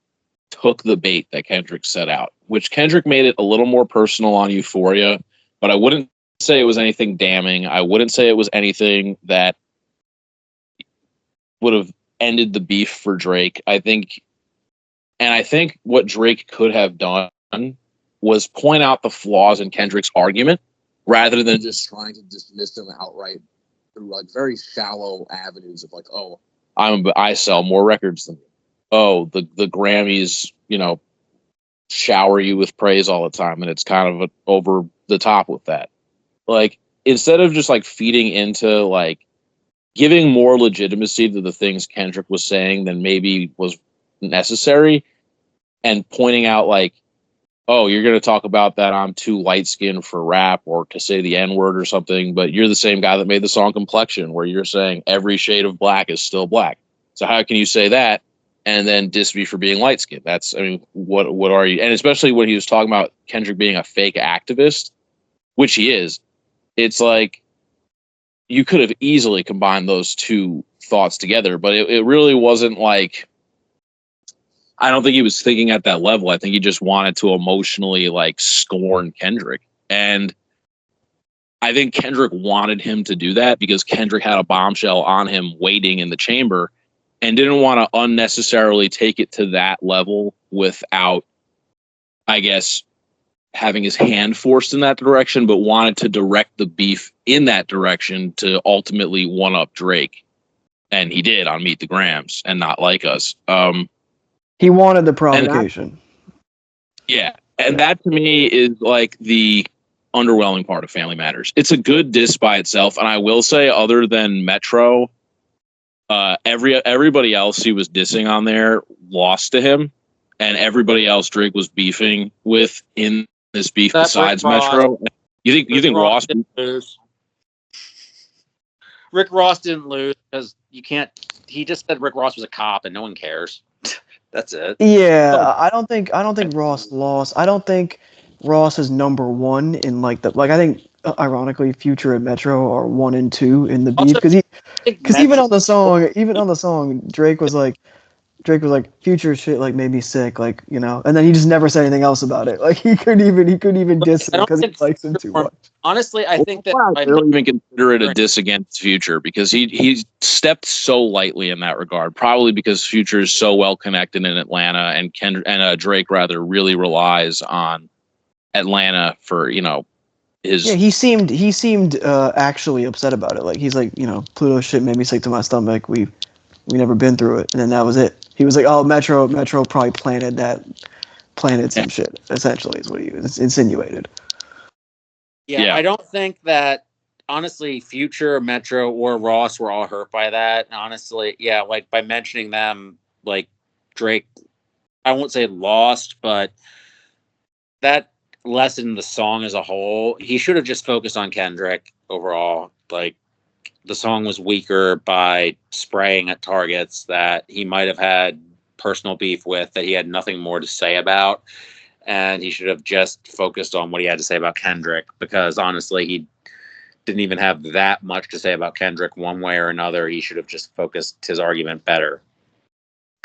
took the bait that Kendrick set out, which Kendrick made it a little more personal on Euphoria, but I wouldn't say it was anything damning. I wouldn't say it was anything that would have ended the beef for Drake. I think what Drake could have done was point out the flaws in Kendrick's argument rather than just trying to dismiss him outright through like very shallow avenues of like, oh, I sell more records than you. Oh, the Grammys, shower you with praise all the time, and it's kind of over the top with that. Like, instead of just like feeding into like giving more legitimacy to the things Kendrick was saying than maybe was necessary, and pointing out like, oh, you're going to talk about that I'm too light skinned for rap or to say the N word or something, but you're the same guy that made the song Complexion, where you're saying every shade of black is still black. So how can you say that and then diss me for being light skinned? What are you? And especially when he was talking about Kendrick being a fake activist, which he is, it's like you could have easily combined those two thoughts together, but it really wasn't like, I don't think he was thinking at that level. I think he just wanted to emotionally like scorn Kendrick. And I think Kendrick wanted him to do that because Kendrick had a bombshell on him waiting in the chamber and didn't want to unnecessarily take it to that level without, I guess, having his hand forced in that direction, but wanted to direct the beef in that direction to ultimately one up Drake. And he did on Meet the Grams and Not Like Us. He wanted the provocation. And that to me is like the underwhelming part of Family Matters. It's a good diss by itself, and I will say, other than Metro, everybody else he was dissing on there lost to him, and everybody else Drake was beefing with in this beef besides Metro. You think Ross didn't lose? Rick Ross didn't lose because you can't. He just said Rick Ross was a cop, and no one cares. That's it. Yeah, I don't think Ross lost. I don't think Ross is number one in I think ironically Future and Metro are 1 and 2 in the beef because even on the song Drake was like Future shit like made me sick and then he just never said anything else about it. Like he couldn't even diss him because he likes him too much. Honestly, I think that I don't even consider it a diss against Future because he stepped so lightly in that regard. Probably because Future is so well connected in Atlanta, and Drake rather really relies on Atlanta for his. Yeah, he seemed actually upset about it. Like he's like Pluto shit made me sick to my stomach. We never been through it, and then that was it. He was like, oh, Metro probably planted some shit. Essentially, is what he was insinuated. Yeah, I don't think that, honestly, Future, Metro, or Ross were all hurt by that. Honestly, yeah, like by mentioning them, like Drake, I won't say lost, but that lessened the song as a whole. He should have just focused on Kendrick overall. Like the song was weaker by spraying at targets that he might have had personal beef with, that he had nothing more to say about. And he should have just focused on what he had to say about Kendrick, because honestly, he didn't even have that much to say about Kendrick one way or another. He should have just focused his argument better.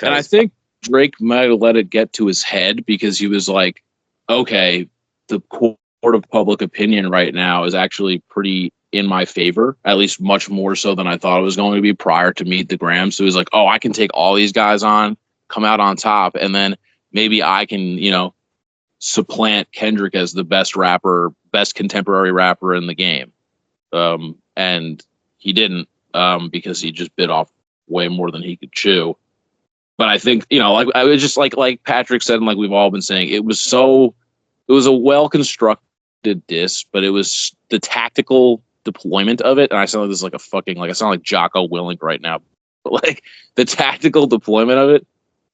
And I think Drake might have let it get to his head because he was like, okay, the court of public opinion right now is actually pretty in my favor, at least much more so than I thought it was going to be prior to Meet the Grams. So he was like, oh, I can take all these guys on, come out on top, and then maybe I can, supplant Kendrick as the best contemporary rapper in the game. And he didn't, because he just bit off way more than he could chew. But I think, I was just like Patrick said, and like we've all been saying, it was a well-constructed diss, but it was the tactical deployment of it. And I sound like this is like I sound like Jocko Willink right now, but like the tactical deployment of it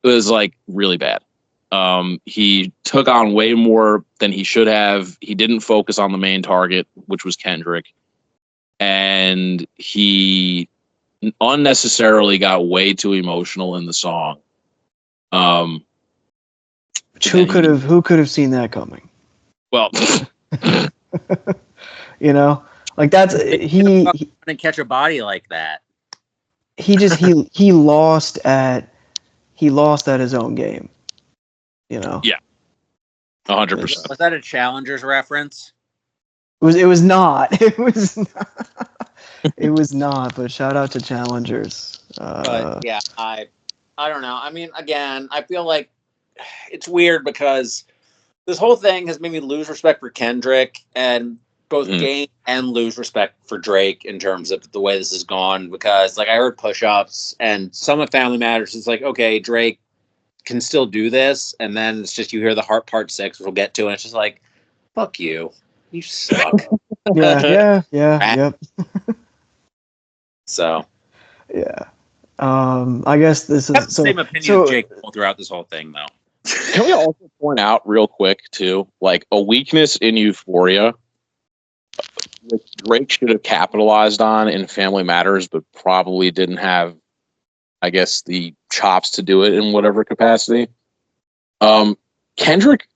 was like really bad. He took on way more than he should have. He didn't focus on the main target, which was Kendrick. And he unnecessarily got way too emotional in the song. Who could have seen that coming? Well, like that's he didn't catch a body like that. He lost at his own game. Yeah, 100%. Was that a Challengers reference? It was not. It was not. But shout out to Challengers. But yeah, I don't know. I mean, again, I feel like it's weird because this whole thing has made me lose respect for Kendrick and both gain and lose respect for Drake in terms of the way this has gone. Because like I heard push-ups and some of Family Matters is like, okay, Drake can still do this, and then it's just you hear the Heart Part 6, which we'll get to, and it's just like, fuck you. You suck. Yep. So yeah. I guess this is I have the same opinion of Jake Paul throughout this whole thing, though. Can we also point out real quick too, like a weakness in Euphoria, which Drake should have capitalized on in Family Matters, but probably didn't have, I guess, the chops to do it in whatever capacity. Kendrick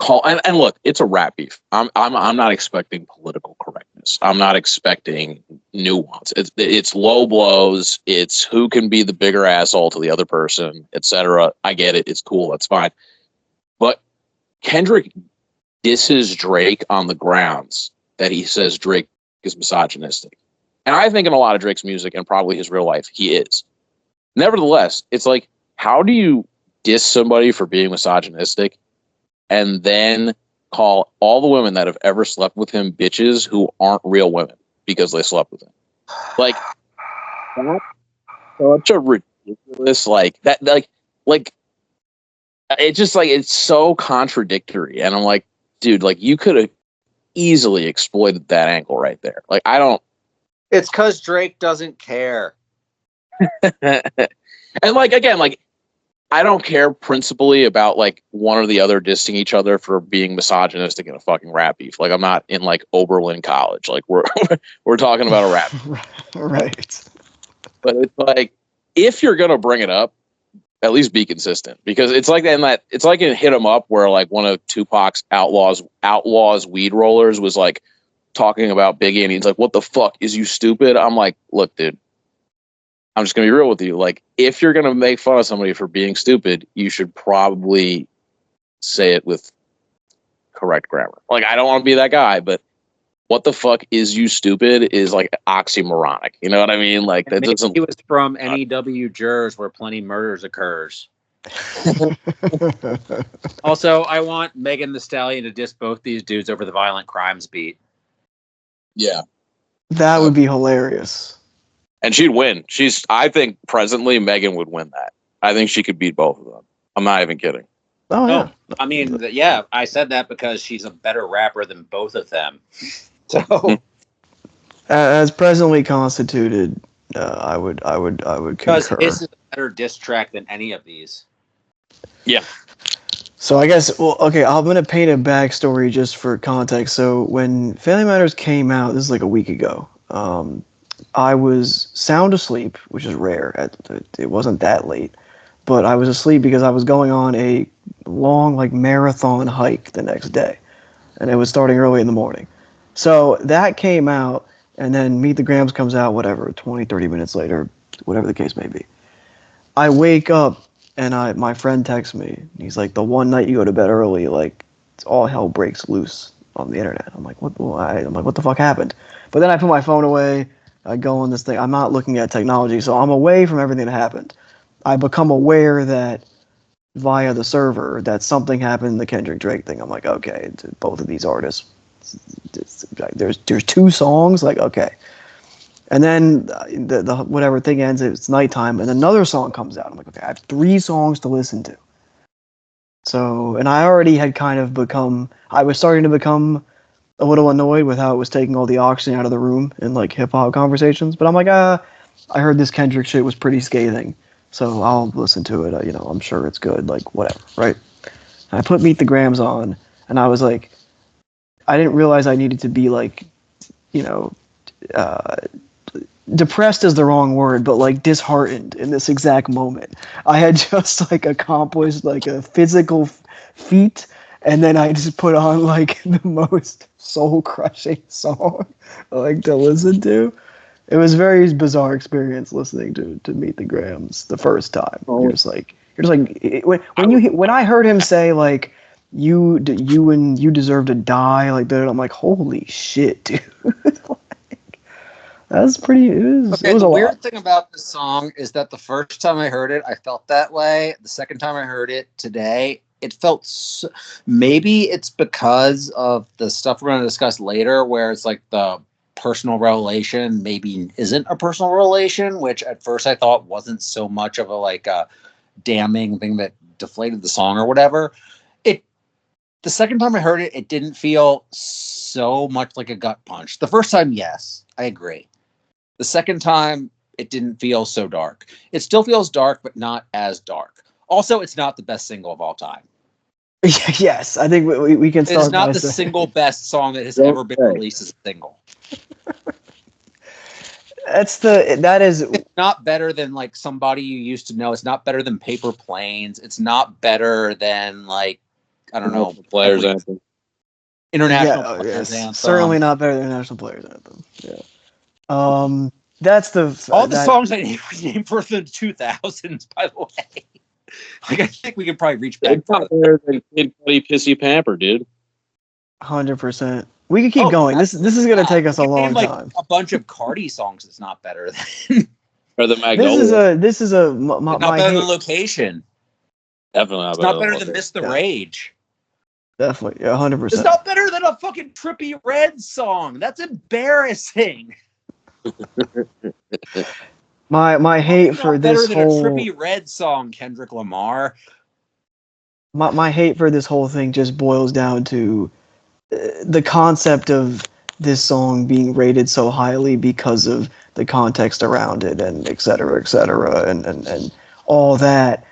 and look, it's a rap beef. I'm not expecting political correctness. I'm not expecting nuance. It's low blows. It's who can be the bigger asshole to the other person, etc. I get it. It's cool. That's fine. But Kendrick disses Drake on the grounds that he says Drake is misogynistic. And I think in a lot of Drake's music and probably his real life, he is. Nevertheless, it's like, how do you diss somebody for being misogynistic and then call all the women that have ever slept with him bitches who aren't real women because they slept with him? Like, that's such a ridiculous, like, that, like, it's just like, it's so contradictory. And I'm like, dude, like, you could have easily exploited that angle right there. Like, I don't. It's because Drake doesn't care. And like, again, like, I don't care principally about like one or the other dissing each other for being misogynistic in a fucking rap beef. Like, I'm not in like Oberlin College. Like, we're talking about a rap beef. Right. But it's like, if you're gonna bring it up, at least be consistent, because it's like it's like in Hit 'Em Up, where like one of Tupac's outlaws weed rollers was like talking about Biggie, and he's like, "What the fuck is you stupid?" I'm like, look, dude, I'm just gonna be real with you. Like, if you're gonna make fun of somebody for being stupid, you should probably say it with correct grammar. Like, I don't want to be that guy, but what the fuck is you stupid is like oxymoronic. You know what I mean? Like, that doesn't. He was from NEW Jurors, where plenty murders occurs. Also, I want Megan Thee Stallion to diss both these dudes over the violent crimes beat. Yeah, that would be hilarious. And she'd win. I think presently Megan would win that. I think she could beat both of them. I'm not even kidding. Oh yeah. I mean, yeah, I said that because she's a better rapper than both of them. So, as presently constituted, I would concur. Because this is a better diss track than any of these. Yeah. So I guess, well, okay, I'm going to paint a backstory just for context. So when Family Matters came out, this is like a week ago, I was sound asleep, which is rare. It wasn't that late, but I was asleep because I was going on a long, like, marathon hike the next day, and it was starting early in the morning. So that came out, and then Meet the Grams comes out, whatever, 20, 30 minutes later, whatever the case may be. I wake up, and my friend texts me. He's like, the one night you go to bed early, like, all hell breaks loose on the internet. I'm like, what the fuck happened? But then I put my phone away. I go on this thing. I'm not looking at technology, so I'm away from everything that happened. I become aware that via the server that something happened in the Kendrick Drake thing. I'm like, okay, both of these artists. There's two songs, like, okay. And then the whatever thing ends, it's nighttime, and another song comes out. I'm like, okay, I have 3 songs to listen to. So, and I already had I was starting to become a little annoyed with how it was taking all the oxygen out of the room in like hip hop conversations. But I'm like, I heard this Kendrick shit was pretty scathing, so I'll listen to it. I'm sure it's good, like, whatever, right? And I put Meet the Grams on, and I was like, I didn't realize I needed to be like, depressed is the wrong word, but like disheartened in this exact moment. I had just like accomplished like a physical feat, and then I just put on like the most soul-crushing song like to listen to. It was a very bizarre experience listening to Meet the Grams the first time. You're just like when I heard him say like you deserve to die, like that, I'm like, holy shit, dude. That's pretty. Okay, It was the a weird lot. thing about this song is that the first time I heard it, I felt that way. The second time I heard it today, it felt maybe it's because of the stuff we're going to discuss later, where it's like the personal revelation maybe isn't a personal relation, which at first I thought wasn't so much of a like a damning thing that deflated the song or whatever. The second time I heard it, it didn't feel so much like a gut punch. The first time, yes, I agree. The second time, it didn't feel so dark. It still feels dark, but not as dark. Also, it's not the best single of all time. Yes, I think we can It start is not by the saying single best song that has Don't ever been say. released as a single. that is It's not better than like Somebody You Used to Know. It's not better than Paper Planes. It's not better than like, I don't know, Players anthem. International yeah, Players yes, Anthem. certainly not better than National Players Anthem. Yeah. That's the All the that songs I named for the 2000s, by the way. Like, I think we can probably reach back It's not further. better than Kid Cudi Pissy Pamper, dude. 100%. We can keep going. This Absolutely is gonna not. take us a You long named, like, time. a bunch of Cardi songs. It's not better than. Or the Magnolia. This is a my, Not my better hate, than Location. Definitely not It's better not better than than Miss the Yeah. Rage. definitely 100%. It's not better than a fucking Trippie Red song. That's embarrassing. My hate for Not better this than a whole Trippie Red song, Kendrick Lamar. my hate for this whole thing just boils down to the concept of this song being rated so highly because of the context around it and et cetera, and all that.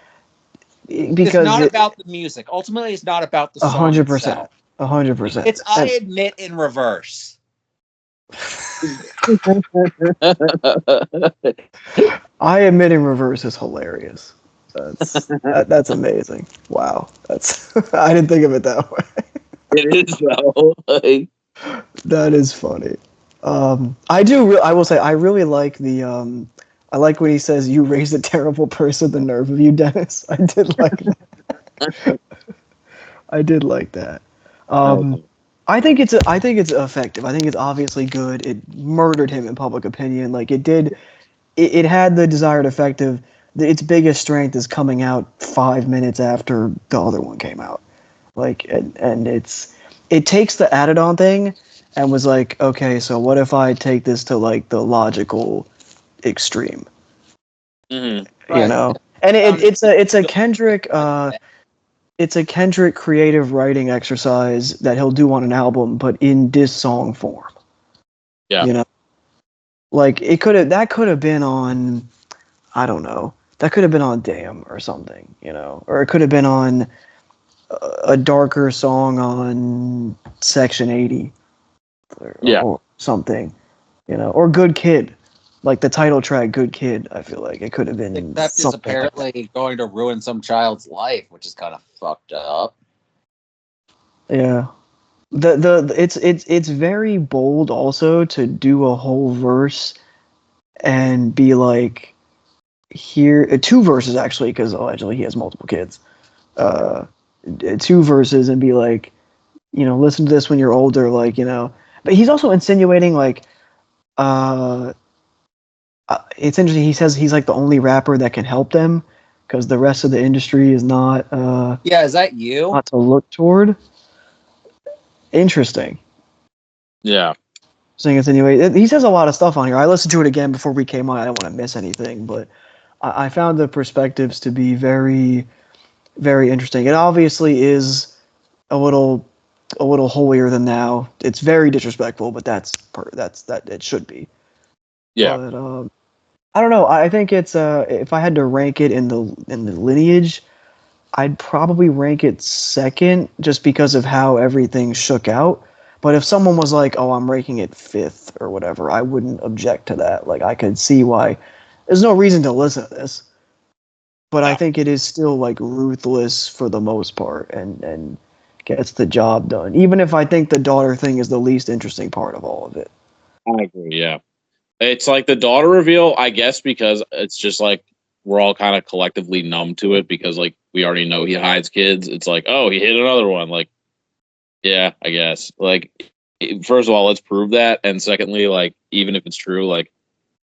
It's Because not about the music. Ultimately, it's not about the song 100%, itself. 100%. It's I admit in reverse. I admit in reverse is hilarious. That's amazing. Wow, that's I didn't think of it that way. It is though. Like, That is funny. I will say I really like the I like when he says you raised a terrible person. The nerve of you, Dennis. I did like that. I did like that. I think it's effective. I think it's obviously good. It murdered him in public opinion. Like it did. It had the desired effect of its biggest strength is coming out 5 minutes after the other one came out. Like and it takes the added on thing and was like, okay, so what if I take this to like the logical extreme? mhm. You know? And it's a Kendrick it's a Kendrick creative writing exercise that he'll do on an album, but in diss song form. Yeah. You know? Like that could have been on, I don't know. That could have been on Damn or something, you know, or it could have been on a darker song on Section 80 or something, you know, or Good Kid, like the title track Good Kid. I feel like it could have been Except it's something apparently going to ruin some child's life, which is kind of fucked up. Yeah. It's very bold also to do a whole verse and be like here two verses actually because allegedly he has multiple kids. 2 verses and be like, you know, listen to this when you're older, like, you know. But he's also insinuating like it's interesting. He says he's like the only rapper that can help them because the rest of the industry is not Yeah, is that you? not to look toward. Interesting. Yeah. Saying it's anyway. He says a lot of stuff on here. I listened to it again before we came on. I don't want to miss anything, but I found the perspectives to be very, very interesting. It obviously is a little holier than thou. It's very disrespectful, but that it should be. Yeah. But I don't know. I think it's if I had to rank it in the lineage, I'd probably rank it second just because of how everything shook out. But if someone was like, "Oh, I'm ranking it fifth or whatever," I wouldn't object to that. Like I could see why. There's no reason to listen to this. But I think it is still like ruthless for the most part and gets the job done. Even if I think the daughter thing is the least interesting part of all of it. I agree. Yeah. It's like the daughter reveal, I guess, because it's just like we're all kind of collectively numb to it because like we already know he hides kids. It's like, oh, he hit another one. Like, yeah, I guess. Like first of all, let's prove that, and secondly, like, even if it's true, like,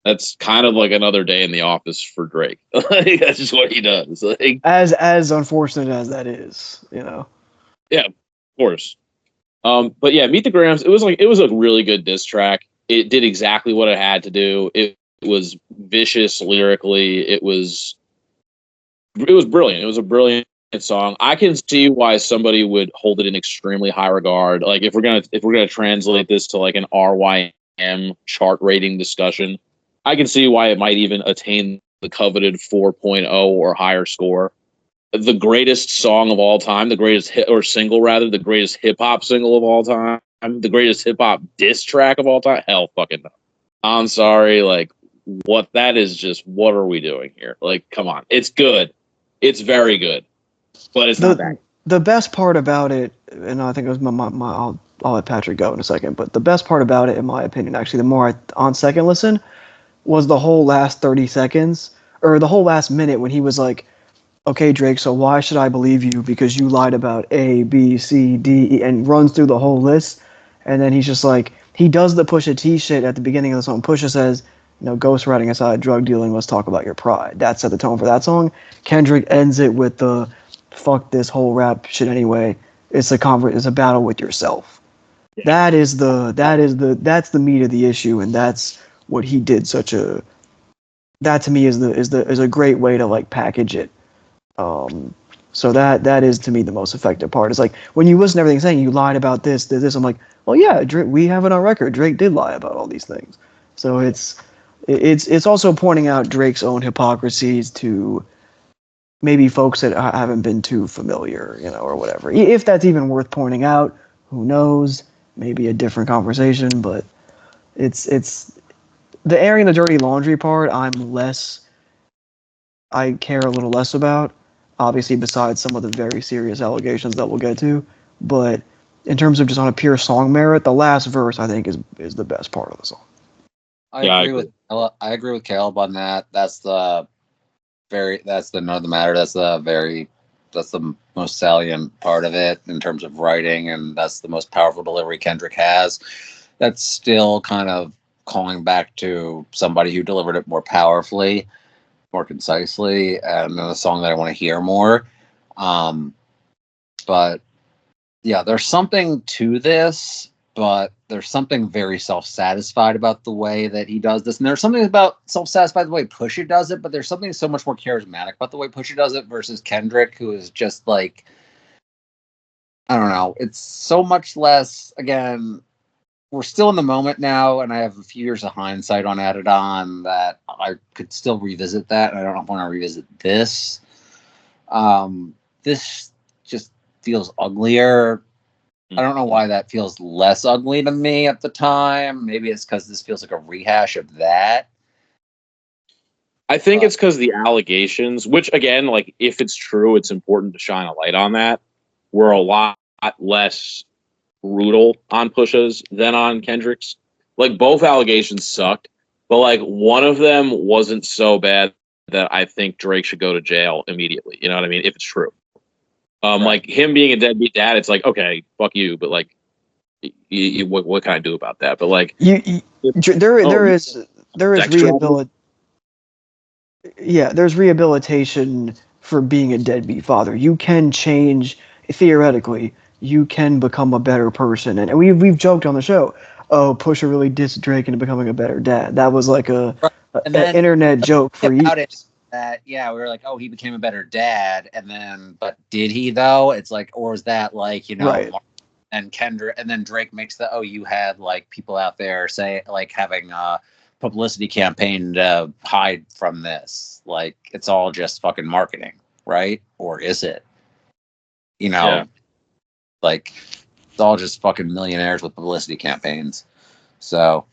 that's kind of like another day in the office for Drake. Like, that's just what he does. Like, as unfortunate as that is, yeah, of course. But yeah, Meet the Grams. It was a really good diss track. It did exactly what it had to do. It was vicious lyrically. It was brilliant. It was a brilliant song. I can see why somebody would hold it in extremely high regard. Like, if we're gonna translate this to like an RYM chart rating discussion, I can see why it might even attain the coveted 4.0 or higher score. The greatest song of all time, the greatest hit or single rather, the greatest hip hop single of all time, the greatest hip hop diss track of all time. Hell, fucking no. I'm sorry. Like, what that is just, what are we doing here? Like, come on. It's good. It's very good, but it's not that. The best part about it, and I think it was I'll let Patrick go in a second, but the best part about it, in my opinion, actually, the more on second listen, was the whole last 30 seconds, or the whole last minute when he was like, okay, Drake, so why should I believe you? Because you lied about A, B, C, D, E, and runs through the whole list. And then he's just like, he does the Pusha T shit at the beginning of the song. Pusha says, ghostwriting aside, drug dealing, let's talk about your pride. That set the tone for that song. Kendrick ends it with the, fuck this whole rap shit anyway. It's a battle with yourself. Yeah. That's the meat of the issue, and that's what he did that to me is a great way to like package it. So that is to me the most effective part. It's like when you listen to everything saying you lied about this. I'm like, well, yeah, Drake, we have it on record. Drake did lie about all these things. So it's also pointing out Drake's own hypocrisies to maybe folks that haven't been too familiar, or whatever. If that's even worth pointing out, who knows? Maybe a different conversation. But it's the airing the dirty laundry part. I care a little less about, obviously, besides some of the very serious allegations that we'll get to. But in terms of just on a pure song merit, the last verse I think is the best part of the song. I agree with Caleb on that. That's the none of the matter. That's the most salient part of it in terms of writing, and that's the most powerful delivery Kendrick has. That's still kind of calling back to somebody who delivered it more powerfully, more concisely, and a song that I want to hear more. But yeah, there's something to this, but there's something very self-satisfied about the way that he does this. And there's something about self-satisfied the way Pusha does it, but there's something so much more charismatic about the way Pusha does it versus Kendrick, who is just like, I don't know. It's so much less, again, we're still in the moment now, and I have a few years of hindsight on Added On that I could still revisit that, and I don't want to revisit this. This just feels uglier. I don't know why that feels less ugly to me at the time. Maybe it's because this feels like a rehash of that. I think it's because the allegations, which again, like, if it's true, it's important to shine a light on that, were a lot less brutal on Pusha's than on Kendrick's. Like, both allegations sucked, but like one of them wasn't so bad that I think Drake should go to jail immediately. You know what I mean? If it's true. Right. Like him being a deadbeat dad, it's like, okay, fuck you, but like, what can I do about that? But like, there's rehabilitation for being a deadbeat father. You can change, theoretically. You can become a better person, and we've joked on the show. Oh, Pusha really dissed Drake into becoming a better dad. That was like an internet joke for years. That we were like, oh, he became a better dad, and then, but did he though? It's like, or was that like, right. And Kendrick, and then Drake makes the, oh, you had like people out there say like having a publicity campaign to hide from this, like it's all just fucking marketing, right? Or is it? Like it's all just fucking millionaires with publicity campaigns. So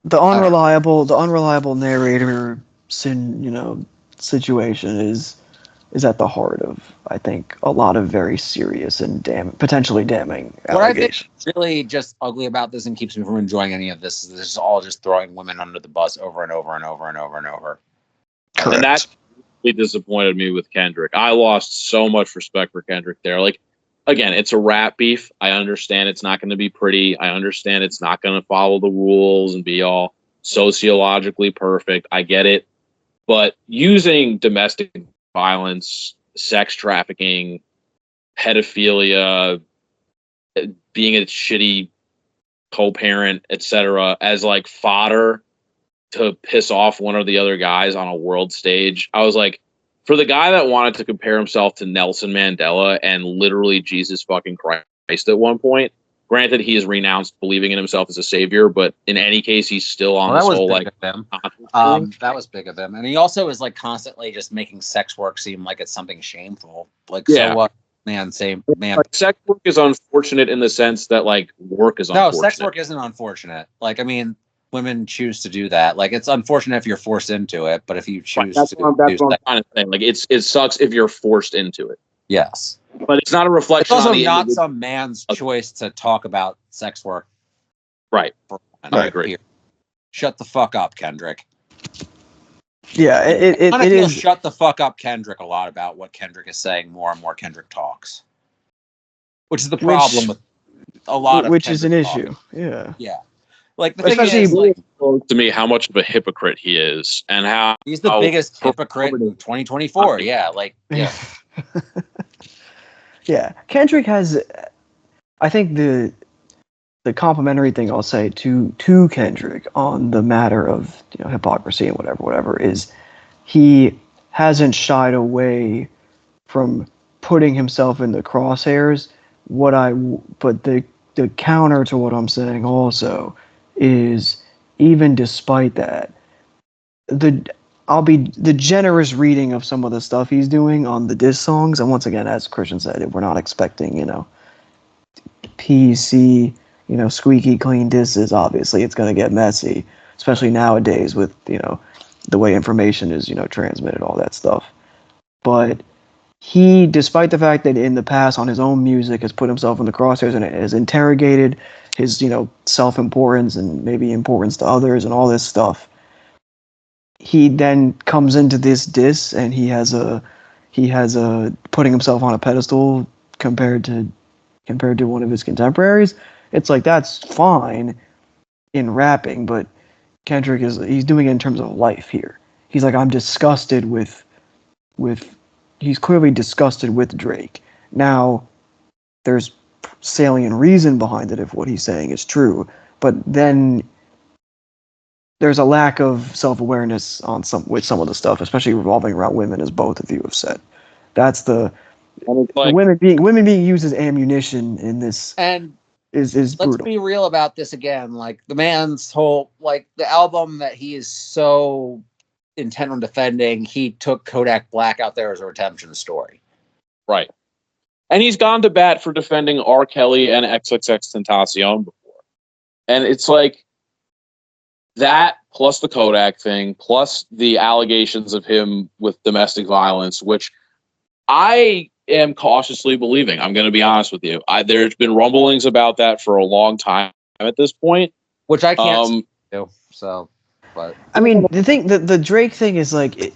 the unreliable narrator situation is at the heart of, I think, a lot of very serious and potentially damning allegations. What I think is really just ugly about this and keeps me from enjoying any of this is this is all just throwing women under the bus over and over and over and over and over. Correct. And that really disappointed me with Kendrick. I lost so much respect for Kendrick there. Like, again, it's a rap beef. I understand it's not going to be pretty. I understand it's not going to follow the rules and be all sociologically perfect. I get it. But using domestic violence, sex trafficking, pedophilia, being a shitty co-parent, etc., as like fodder to piss off one of the other guys on a world stage. I was like, for the guy that wanted to compare himself to Nelson Mandela and literally Jesus fucking Christ at one point, granted he is renounced believing in himself as a savior, but in any case, he's still on this whole like. That was big of him, and he also is like constantly just making sex work seem like it's something shameful. Like, yeah. So what? Man, same man. Like, sex work is unfortunate in the sense that like work is unfortunate. No, sex work isn't unfortunate. Like, I mean, women choose to do that. Like, it's unfortunate if you're forced into it, but if you choose that's what I'm trying to say. Like, it sucks if you're forced into it. Yes, but it's not a reflection. It's also on the not some man's choice to talk about sex work. Right. I agree. Here. Shut the fuck up, Kendrick. Yeah, it is. Shut the fuck up, Kendrick. A lot about what Kendrick is saying. More and more Kendrick talks, which is the problem with a lot of. Which Kendrick is an talk. issue. Yeah. Yeah. Like the Especially thing is, like, to me, how much of a hypocrite he is, and how he's the biggest hypocrite in 2024. Yeah, like yeah, yeah. Kendrick has, I think the complimentary thing I'll say to Kendrick on the matter of hypocrisy and whatever is he hasn't shied away from putting himself in the crosshairs. But the counter to what I'm saying also is, even despite that, I'll be the generous reading of some of the stuff he's doing on the diss songs. And once again, as Christian said, we're not expecting, PC, squeaky clean disses. Obviously, it's going to get messy, especially nowadays with, the way information is, transmitted, all that stuff. But he, despite the fact that in the past on his own music has put himself in the crosshairs and has interrogated his, self-importance and maybe importance to others and all this stuff, he then comes into this diss and he has a putting himself on a pedestal compared to one of his contemporaries. It's like, that's fine in rapping, but Kendrick he's doing it in terms of life here. He's like, I'm disgusted with he's clearly disgusted with Drake. Now, there's salient reason behind it if what he's saying is true, but then there's a lack of self-awareness with some of the stuff, especially revolving around women, as both of you have said. That's the women being used as ammunition in this, and is brutal. Let's be real about this again. Like, the man's whole, like, the album that he is so intent on defending, he took Kodak Black out there as a redemption story. Right. And he's gone to bat for defending R. Kelly and XXXTentacion before. And it's like, that plus the Kodak thing, plus the allegations of him with domestic violence, which I am cautiously believing. I'm going to be honest with you. There's been rumblings about that for a long time at this point, which I can't do. So, but I mean, the thing, the Drake thing is like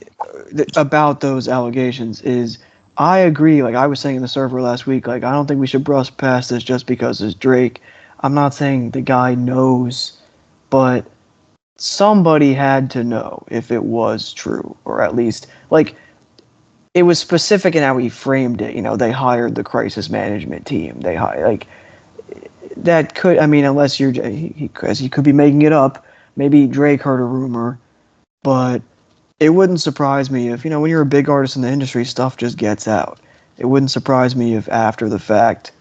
about those allegations is, I agree. Like I was saying in the server last week, like I don't think we should brush past this just because it's Drake. I'm not saying the guy knows, but somebody had to know if it was true, or at least like it was specific in how he framed it. They hired the crisis management team. They hired that could. I mean, unless you're he could be making it up. Maybe Drake heard a rumor, but it wouldn't surprise me if when you're a big artist in the industry, stuff just gets out. It wouldn't surprise me if after the fact,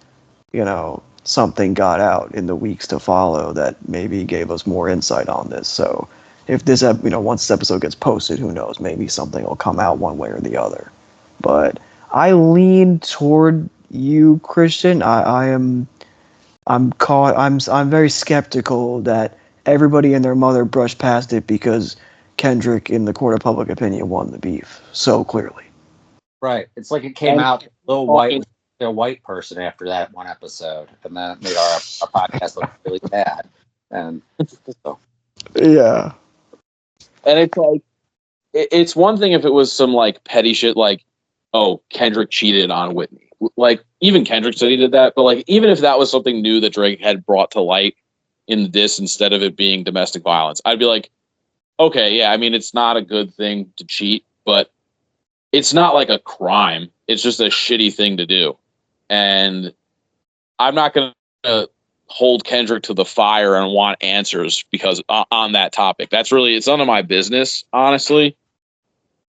something got out in the weeks to follow that maybe gave us more insight on this. So if this, once this episode gets posted, who knows, maybe something will come out one way or the other. But I lean toward you, Christian. I'm very skeptical that everybody and their mother brushed past it because Kendrick, in the court of public opinion, won the beef so clearly. Right. It's like it came out a white person after that one episode, and then it made our podcast look really bad. And so. Yeah. And it's like, it's one thing if it was some like petty shit like, oh, Kendrick cheated on Whitney. like even Kendrick said he did that, but like even if that was something new that Drake had brought to light in this instead of it being domestic violence, I'd be like, okay, yeah, I mean it's not a good thing to cheat, but it's not like a crime. It's just a shitty thing to do. And I'm not going to hold Kendrick to the fire and want answers because on that topic. That's really, it's none of my business, honestly.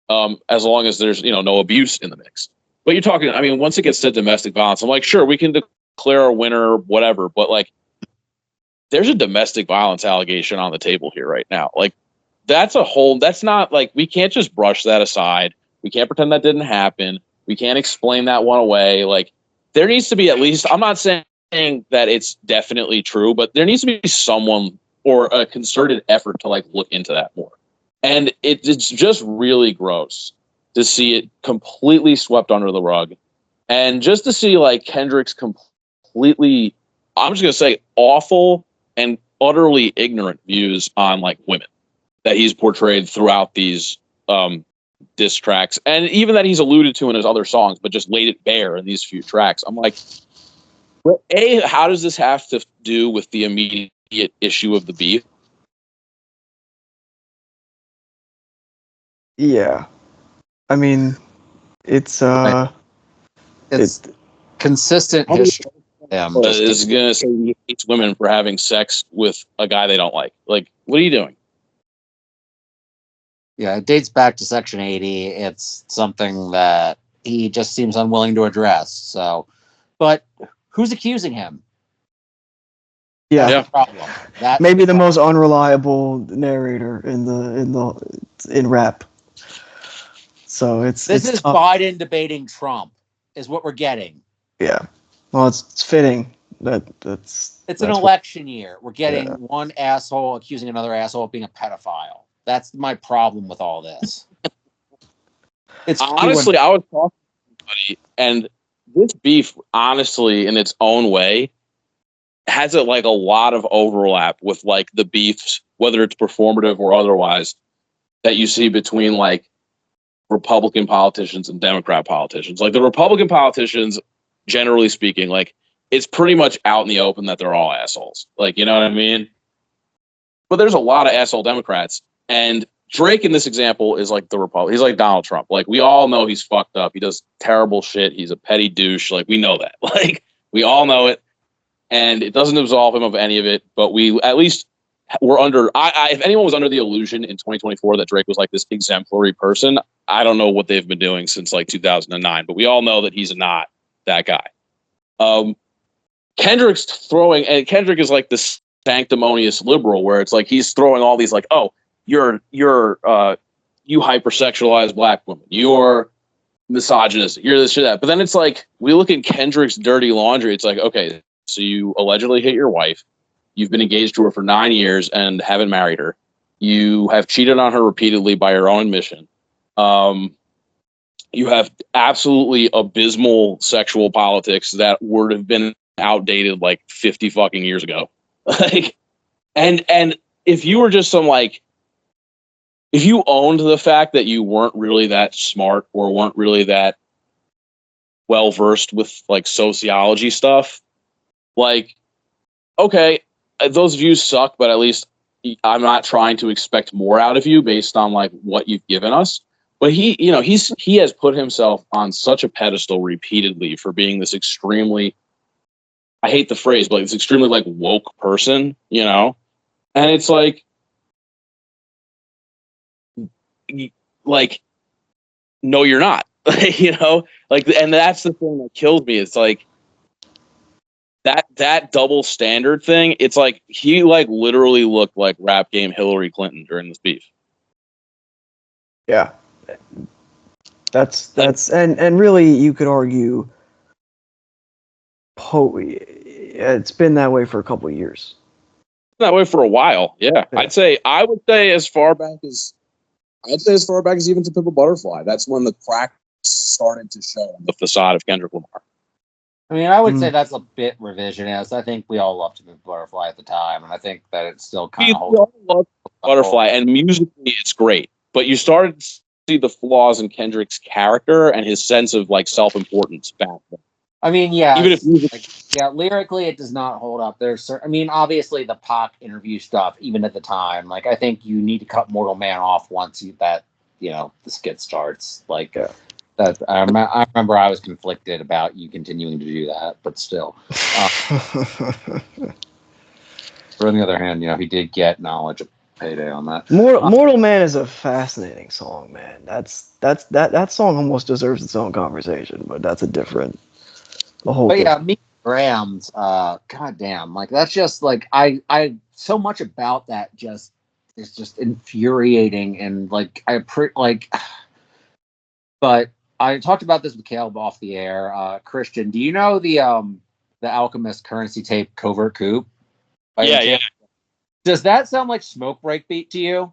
As long as there's, no abuse in the mix. But you're talking, I mean, once it gets to domestic violence, I'm like, sure, we can declare a winner, whatever. But like, there's a domestic violence allegation on the table here right now. Like, that's not like, we can't just brush that aside. We can't pretend that didn't happen. We can't explain that one away. Like, there needs to be at least, I'm not saying that it's definitely true, but there needs to be someone or a concerted effort to like look into that more. And it's just really gross to see it completely swept under the rug. And just to see like Kendrick's completely, I'm just going to say awful and utterly ignorant views on like women that he's portrayed throughout these diss tracks, and even that he's alluded to in his other songs, but just laid it bare in these few tracks. I'm like, well, A, how does this have to do with the immediate issue of the beef? Yeah. I mean, it's consistent history. Is going to say he hates women for having sex with a guy they don't like. Like, what are you doing? Yeah, it dates back to Section 80. It's something that he just seems unwilling to address. So, but who's accusing him? Yeah. That's the problem. That's maybe the most unreliable narrator in rap. So this is tough. Biden debating Trump is what we're getting. Yeah. Well, it's fitting that's an election year. We're getting one asshole accusing another asshole of being a pedophile. That's my problem with all this. It's honestly, I was talking to somebody, and this beef, honestly, in its own way, has a lot of overlap with like the beefs, whether it's performative or otherwise, that you see between like Republican politicians and Democrat politicians. Like the Republican politicians, generally speaking, like it's pretty much out in the open that they're all assholes. Like, you know what I mean? But there's a lot of asshole Democrats, and Drake in this example is like the Republican. He's like Donald Trump. Like we all know he's fucked up. He does terrible shit. He's a petty douche. Like we know that. Like we all know it. And it doesn't absolve him of any of it, but we at least were under. If anyone was under the illusion in 2024 that Drake was like this exemplary person, I don't know what they've been doing since like 2009. But we all know that he's not that guy. Kendrick's throwing, and Kendrick is like this sanctimonious liberal, where it's like he's throwing all these like, oh, you hypersexualized black woman, you're misogynist, you're this, you're that. But then it's like we look at Kendrick's dirty laundry. It's like, okay. So you allegedly hate your wife. You've been engaged to her for 9 years and haven't married her. You have cheated on her repeatedly by your own admission. You have absolutely abysmal sexual politics that would have been outdated like 50 fucking years ago. Like, and if you were just if you owned the fact that you weren't really that smart or weren't really that well versed with like sociology stuff, like, okay, those views suck, but at least I'm not trying to expect more out of you based on like what you've given us. But he has put himself on such a pedestal repeatedly for being this extremely, I hate the phrase, but it's extremely like woke person, and it's like no, you're not, and that's the thing that kills me. It's like, that double standard thing, it's like he like literally looked like rap game Hillary Clinton during this beef. Yeah. That's and really you could argue it's been that way for a couple of years. That way for a while. Yeah. I would say as far back as even To Pimp a Butterfly. That's when the crack started to show the facade of Kendrick Lamar. I mean, I would say that's a bit revisionist. I think we all loved To Pimp a Butterfly at the time, and I think that it's still kind of holds. We all love Butterfly, and musically it's great. But you started to see the flaws in Kendrick's character and his sense of like self-importance back then. I mean, yeah, Even if music, lyrically it does not hold up. I mean, obviously the Pac interview stuff, even at the time, like I think you need to cut Mortal Man off once the skit starts. Like that, I remember I was conflicted about you continuing to do that, but still. But on the other hand, he did get knowledge of Payday on that. Mortal Man is a fascinating song, man. That song almost deserves its own conversation, but that's a whole But thing. yeah, me Grams, goddamn, like that's just like I so much about that just is just infuriating and like but I talked about this with Caleb off the air. Christian, do you know the Alchemist currency tape Covert Coup? yeah. Does that sound like Smoke Break beat to you?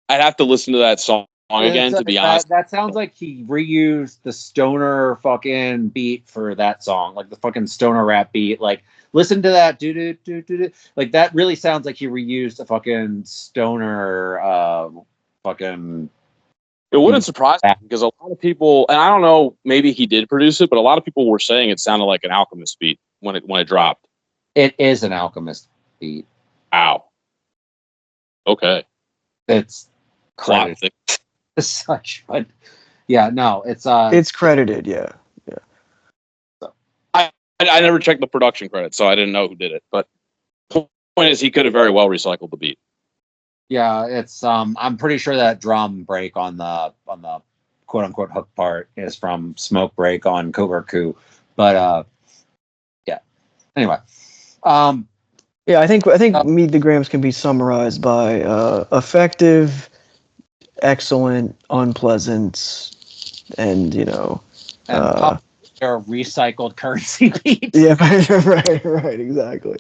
I'd have to listen to that song again to be honest. That sounds like he reused the stoner fucking beat for that song, like the fucking stoner rap beat. Like, listen to that, do. Like that really sounds like he reused a fucking stoner, fucking. It wouldn't surprise me because a lot of people, and I don't know, maybe he did produce it, but a lot of people were saying it sounded like an Alchemist beat when it dropped. It is an Alchemist beat. Wow. Okay. It's credited as such, but yeah, no, it's credited, yeah. So I never checked the production credits, so I didn't know who did it. But the point is, he could have very well recycled the beat. Yeah, it's I'm pretty sure that drum break on the quote unquote hook part is from Smoke Break on Covert Coup, but yeah. Anyway, yeah, I think Meet the Grams can be summarized by effective, excellent, unpleasant, and recycled currency beats. Yeah, right, exactly.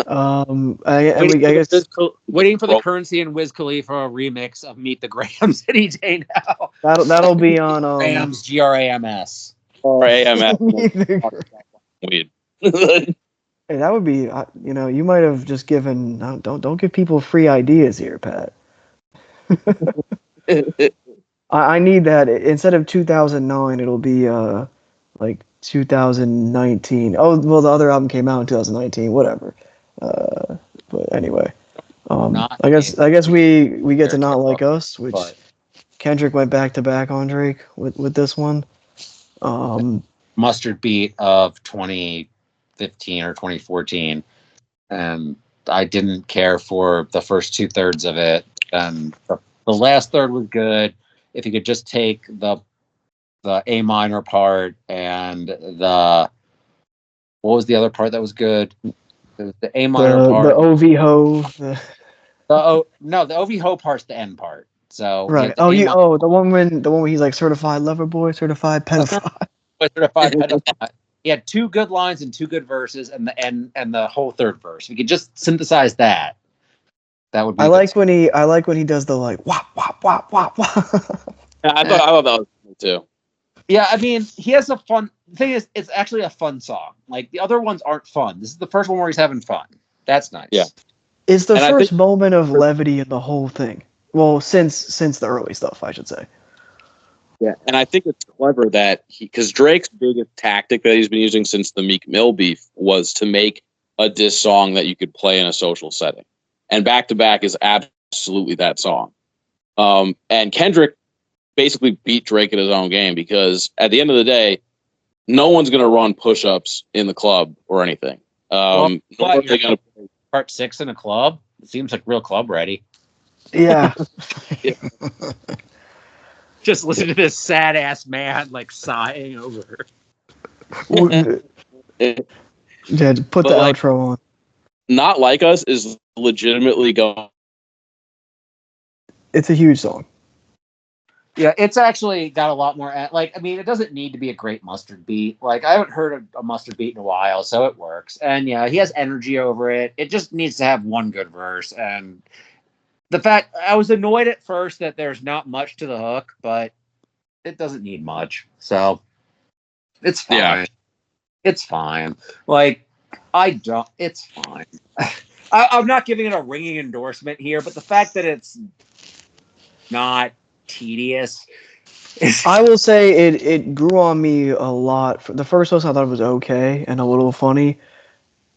I guess waiting for the Currency and Wiz Khalifa remix of Meet the Grams any day now. That'll be on Grams GRAMS. Or AMS. Weed. Hey, that would be, you might have just given. Don't give people free ideas here, Pat. I need that. Instead of 2009, it'll be like 2019. Oh, well, the other album came out in 2019. Whatever. But anyway, I guess we get to Not Like Us, which Kendrick went back to back on Drake with this one. Mustard beat of 2015 or 2014, and I didn't care for the first 2/3 of it, and the last third was good. If you could just take the A minor part and what was the other part that was good? It was the A minor part. The OV ho. The OV ho part's the end part. So right. The one where he's like certified lover boy, certified pedophile. Certified pedophile. He had 2 good lines and 2 good verses, and the whole third verse. We could just synthesize that. That would be. I like when he does the like wop wop wop wop wop. I thought that was cool too. Yeah, I mean, he has a fun. The thing is, it's actually a fun song. Like the other ones aren't fun. This is the first one where he's having fun. That's nice. Yeah. It's the first moment of levity in the whole thing. Well, since the early stuff, I should say. Yeah, and I think it's clever that because Drake's biggest tactic that he's been using since the Meek Mill beef was to make a diss song that you could play in a social setting. And Back to Back is absolutely that song. And Kendrick basically beat Drake at his own game because at the end of the day, no one's going to run push-ups in the club or anything. Part 6 in a club? It seems like real club ready. Yeah. Just listen to this sad ass man like sighing over. Yeah, put the outro on. Not Like Us is legitimately going. It's a huge song. Yeah, it's actually got a lot more. Like, I mean, it doesn't need to be a great Mustard beat. Like, I haven't heard a Mustard beat in a while, so it works. And yeah, he has energy over it. It just needs to have one good verse. And the fact I was annoyed at first that there's not much to the hook, but it doesn't need much. So it's fine. Yeah. It's fine. Like, it's fine. I'm not giving it a ringing endorsement here, but the fact that it's not tedious I will say it grew on me a lot. The first verse I thought it was okay and a little funny.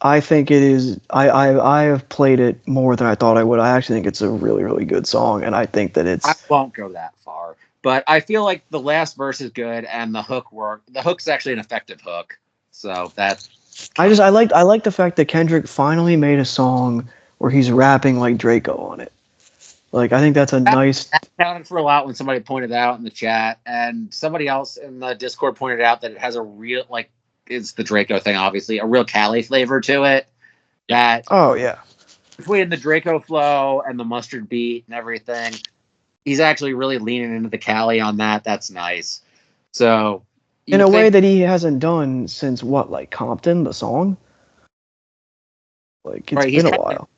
I think it is. I have played it more than I thought I would. I actually think it's a really really good song, and I think that I it's. won't go that far, but I feel like the last verse is good and the hook worked. The hook's actually an effective hook, so that's. I like the fact that Kendrick finally made a song where he's rapping like Draco on it. Like I think that's a nice. That counted for a lot when somebody pointed out in the chat, and somebody else in the Discord pointed out that it has a real it's the Draco thing, obviously, a real Cali flavor to it. That Oh yeah. between the Draco flow and the mustard beat and everything, he's actually really leaning into the Cali on that. That's nice. So In a way that he hasn't done since what, like Compton, the song? Like it's been a while.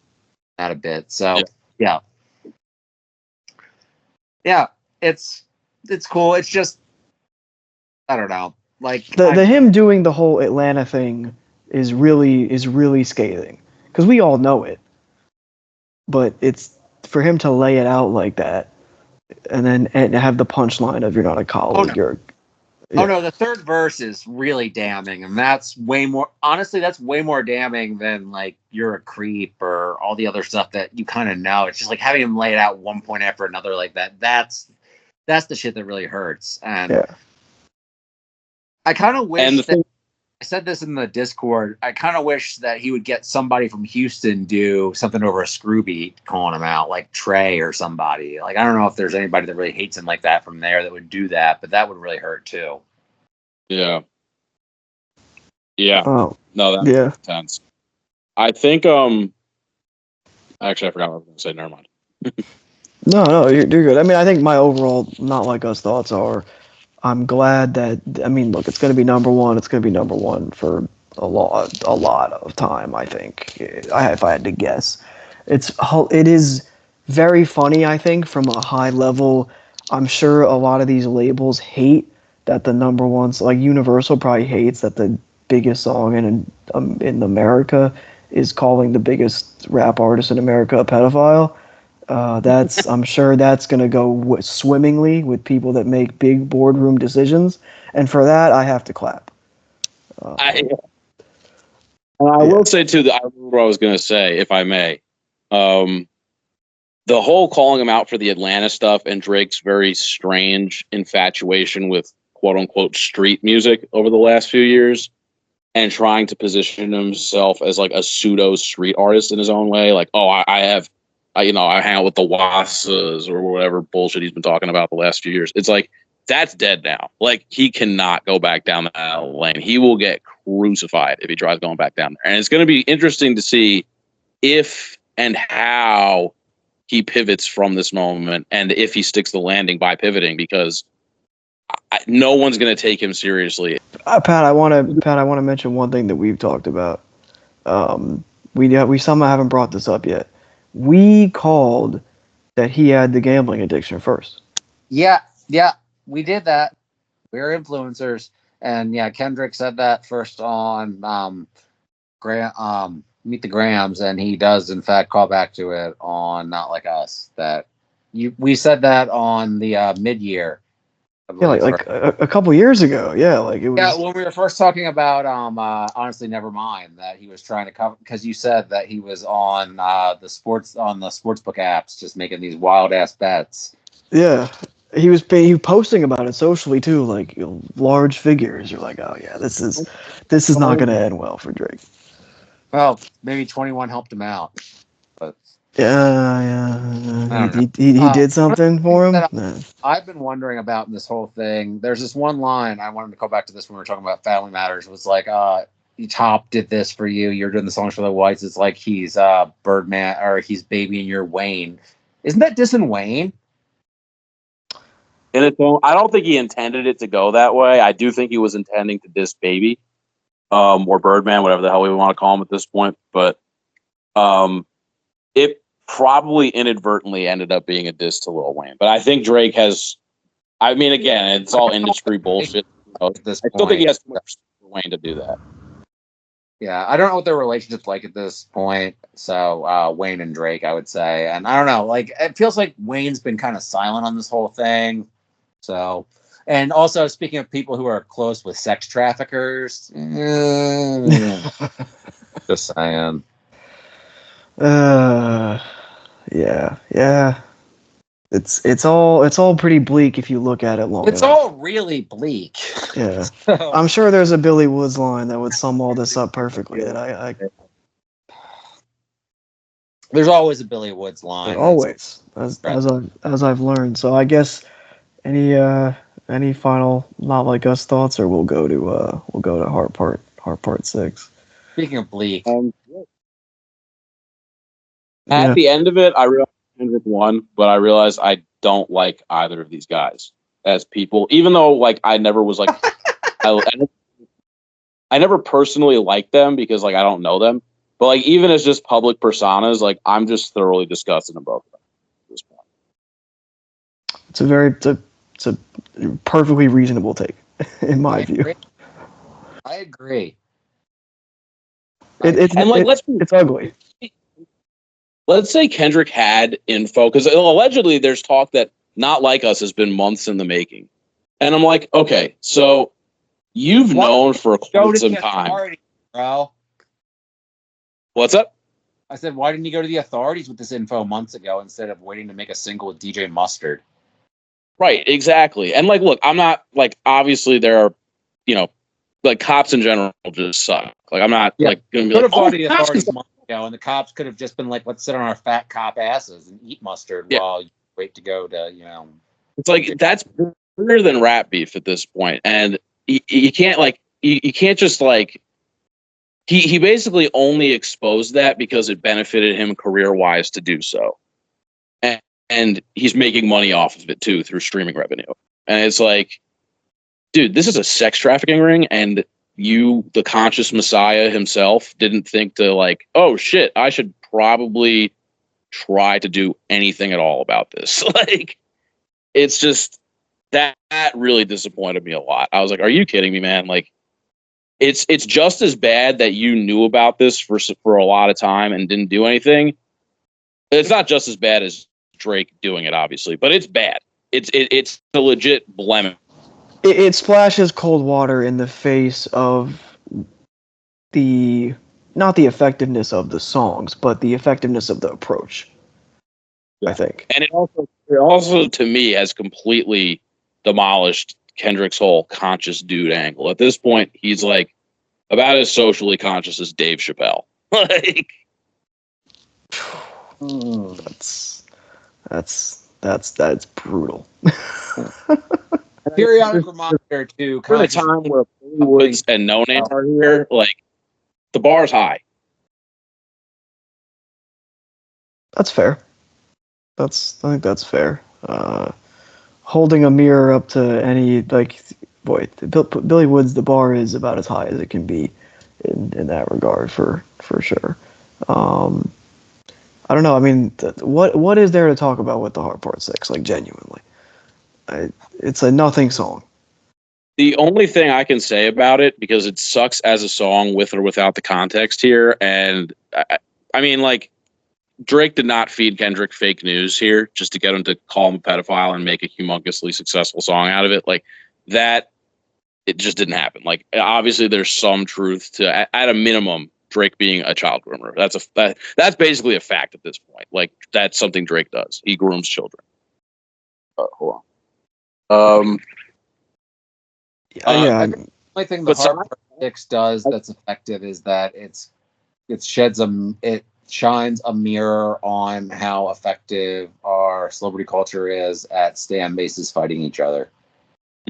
That a bit. So yeah. Yeah, it's cool. It's just I don't know. Like the him doing the whole Atlanta thing is really scathing because we all know it, but it's for him to lay it out like that and then have the punchline of "You're not a colleague." Oh no, the third verse is really damning, and that's way more. Honestly, that's way more damning than like "You're a creep" or all the other stuff that you kind of know. It's just like having him lay it out one point after another like that. That's the shit that really hurts. And I kind of wish that I said this in the Discord. I kind of wish that he would get somebody from Houston do something over a screw beat, calling him out, like Trey or somebody. Like I don't know if there's anybody that really hates him like that from there that would do that, but that would really hurt too. Yeah. Yeah. Oh. No, that makes sense. I think actually I forgot what I was gonna say, never mind. No, you're good. I mean, I think my overall Not Like Us thoughts are I'm glad that look, it's going to be number one. It's going to be number one for a lot of time. I think, if I had to guess, it is very funny. I think from a high level, I'm sure a lot of these labels hate that the number ones, like Universal, probably hates that the biggest song in America is calling the biggest rap artist in America a pedophile. I'm sure that's going to go swimmingly with people that make big boardroom decisions, and for that I have to clap. I will say too that I remember what I was going to say, if I may. The whole calling him out for the Atlanta stuff and Drake's very strange infatuation with quote unquote street music over the last few years, and trying to position himself as like a pseudo street artist in his own way. Like, oh, I hang out with the Wassas or whatever bullshit he's been talking about the last few years. It's like, that's dead now. Like, he cannot go back down that lane. He will get crucified if he tries going back down there. And it's going to be interesting to see if and how he pivots from this moment and if he sticks the landing by pivoting, because no one's going to take him seriously. Pat, I want to mention one thing that we've talked about. We somehow haven't brought this up yet. We called that he had the gambling addiction first. Yeah, we did that. We're influencers, and yeah, Kendrick said that first on Meet the Grams, and he does in fact call back to it on Not Like Us. We said that on the mid-year. Yeah, like a couple years ago. Yeah, like it was. Yeah, when we were first talking about honestly, never mind that he was trying to cover, because you said that he was on the sportsbook apps, just making these wild ass bets. Yeah, he was posting about it socially too, like large figures. You're like, oh yeah, this is not going to end well for Drake. Well, maybe 21 helped him out, but yeah, he did something for him. I've been wondering about in this whole thing. There's this one line I wanted to go back to this when we were talking about Family Matters. Was like, Top did this for you. You're doing the songs for the whites. It's like he's Birdman or he's Baby and you're Wayne. Isn't that dissing Wayne? I don't think he intended it to go that way. I do think he was intending to diss Baby, or Birdman, whatever the hell we want to call him at this point. But it probably inadvertently ended up being a diss to Lil Wayne. But I think Drake has. I mean, again, it's all industry bullshit. I still think he has too much respect for Wayne to do that. Yeah, I don't know what their relationship's like at this point. So Wayne and Drake, I would say, and I don't know. Like, it feels like Wayne's been kind of silent on this whole thing. So And also, speaking of people who are close with sex traffickers, just saying. Yeah. It's all pretty bleak if you look at it long It's enough. all really bleak. Yeah. So, I'm sure there's a Billy Woods line that would sum all this up perfectly. That I there's always a Billy Woods line. always, as I've learned. So I guess any final Not Like Us thoughts, or we'll go to Heart Part 6. Speaking of bleak, At the end of it, I realized Kendrick won, but I realized I don't like either of these guys as people. Even though, like, I never was like, I never personally liked them because, like, I don't know them. But, like, even as just public personas, like, I'm just thoroughly disgusted in both of them at this point. It's a perfectly reasonable take, in my view. I agree. It's ugly. Let's say Kendrick had info, because allegedly there's talk that Not Like Us has been months in the making. And I'm like, okay, so you've known for quite some time. Bro. What's up? I said, why didn't you go to the authorities with this info months ago instead of waiting to make a single with DJ Mustard? Right, exactly. And, like, look, I'm not, like, obviously there are, you know, like, cops in general just suck. Like, I'm not, like, going to be like, oh, the authorities months ago, and the cops could have just been like, let's sit on our fat cop asses and eat mustard while you wait to go to, you know. It's like, that's bigger than rap beef at this point. And you can't, like, you can't just, like, he basically only exposed that because it benefited him career-wise to do so. And he's making money off of it, too, through streaming revenue. And it's like, dude, this is a sex trafficking ring, and you, the conscious messiah himself, didn't think to, like, oh, shit, I should probably try to do anything at all about this. Like, it's just, that really disappointed me a lot. I was like, are you kidding me, man? Like, it's just as bad that you knew about this for a lot of time and didn't do anything. It's not just as bad as Drake doing it, obviously, but it's bad. It's a legit blemish. It splashes cold water in the face of not the effectiveness of the songs, but the effectiveness of the approach. Yeah. I think. And it also to me has completely demolished Kendrick's whole conscious dude angle. At this point, he's like about as socially conscious as Dave Chappelle. Like, that's brutal. Periodic reminder to for the time where Woods and No Name are here, like, the bar's high. That's fair. I think that's fair. Holding a mirror up to any, like, boy, Billy Woods, the bar is about as high as it can be in that regard for sure. I don't know. I mean, what is there to talk about with the Heart Part 6? Like, genuinely, it's a nothing song. The only thing I can say about it, because it sucks as a song with or without the context here, and I mean, like, Drake did not feed Kendrick fake news here just to get him to call him a pedophile and make a humongously successful song out of it. Like, that, it just didn't happen. Like, obviously there's some truth to, at a minimum, Drake being a child groomer. That's basically a fact at this point. Like, that's something Drake does. He grooms children. Hold on. The only thing the Heart Part 6 does that's effective is that it shines a mirror on how effective our celebrity culture is at stan bases fighting each other.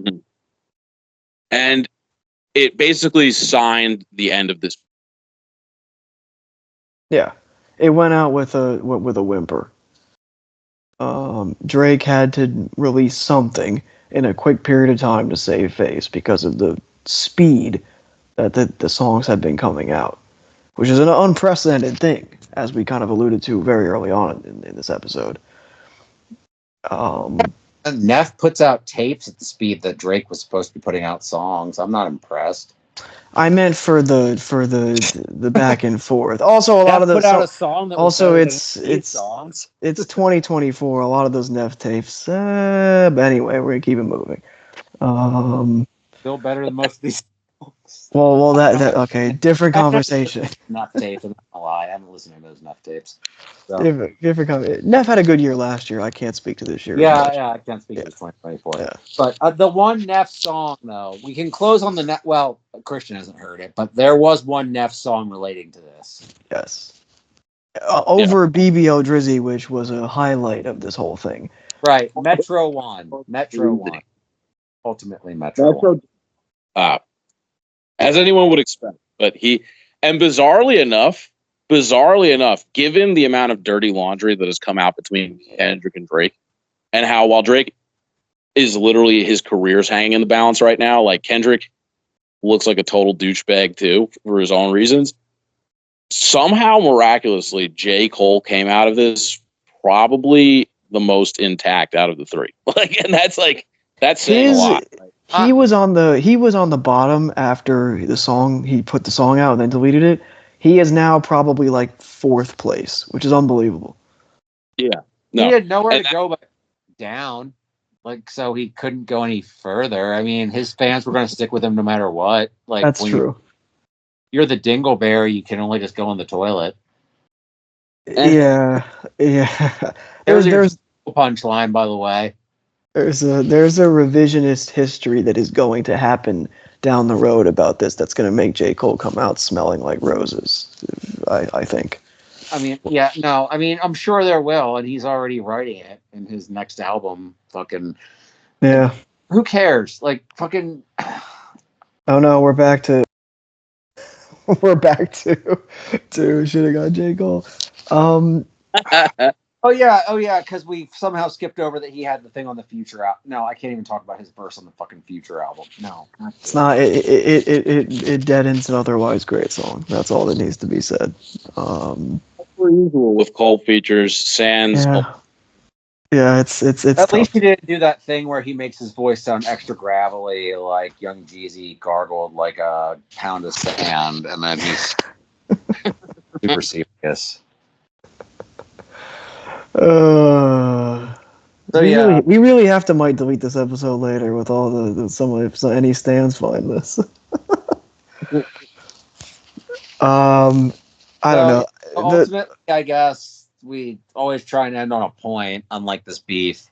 Mm-hmm. And it basically signed the end of this. Yeah, it went out with a whimper. Drake had to release something in a quick period of time to save face because of the speed that the songs had been coming out, which is an unprecedented thing, as we kind of alluded to very early on in this episode. Neff puts out tapes at the speed that Drake was supposed to be putting out songs. I'm not impressed. I meant for the back and forth. Also, a lot of those. Put out a song that also, was it's songs. It's 2024. A lot of those Neff tapes. But anyway, we're gonna keep it moving. Still better than most of these. Well, that okay, different conversation. Enough tapes. I'm not gonna lie, I haven't listened to those enough tapes. So. Different conversation. Neff had a good year last year. I can't speak to this year. Yeah, I can't speak to 2024. Yeah. But the one Neff song, though, we can close on the net. Well, Christian hasn't heard it, but there was one Neff song relating to this. Yes. Over BBO Drizzy, which was a highlight of this whole thing. Right. Metro 1. Ultimately, Metro 1. As anyone would expect. But bizarrely enough, given the amount of dirty laundry that has come out between Kendrick and Drake, and how while Drake is literally his career's hanging in the balance right now, like Kendrick looks like a total douchebag too for his own reasons. Somehow, miraculously, J. Cole came out of this probably the most intact out of the three. That's saying a lot. He was on the bottom after the song. He put the song out and then deleted it. He is now probably like 4th place, which is unbelievable. Yeah, he had nowhere to go but down. So he couldn't go any further. I mean, his fans were going to stick with him no matter what. That's true. You're the dingleberry. You can only just go in the toilet. Yeah. There's a punchline, by the way. There's a revisionist history that is going to happen down the road about this. That's going to make J. Cole come out smelling like roses. I think. I mean, yeah, no. I mean, I'm sure there will, and he's already writing it in his next album. Fucking. Yeah. Who cares? Fucking. Oh no, we're back to should have got J. Cole. Oh yeah, because we somehow skipped over that he had the thing on the Future album. No, I can't even talk about his verse on the fucking Future album. No, it's not. It deadens an otherwise great song. That's all that needs to be said. Usual with Cole features sans. Yeah, it's at tough. least he didn't do that thing where he makes his voice sound extra gravelly, like Young Jeezy gargled like a pound of sand, and then he's super serious. We really have to might delete this episode later with all the any stands find this. I don't know. Ultimately, I guess we always try and end on a point, unlike this beef,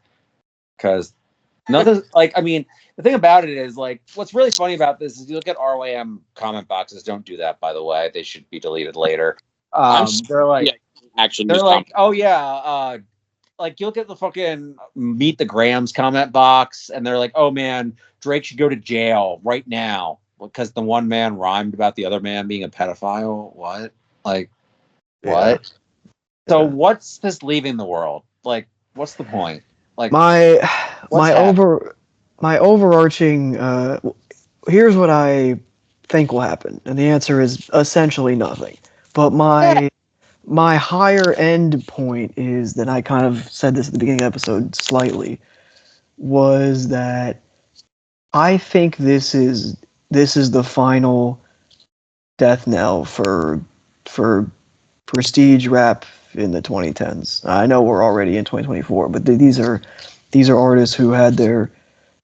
because nothing. I mean, the thing about it is, what's really funny about this is you look at RYM comment boxes. Don't do that, by the way. They should be deleted later. They're like, oh yeah. You look at the fucking Meet the Grams comment box, and they're like, oh man, Drake should go to jail right now because the one man rhymed about the other man being a pedophile. What? What? So what's this leaving the world? What's the point? My overarching here's what I think will happen, and the answer is essentially nothing. But my higher end point is that I kind of said this at the beginning of the episode slightly, was that I think this is the final death knell for prestige rap in the 2010s. I know we're already in 2024, but these are artists who had their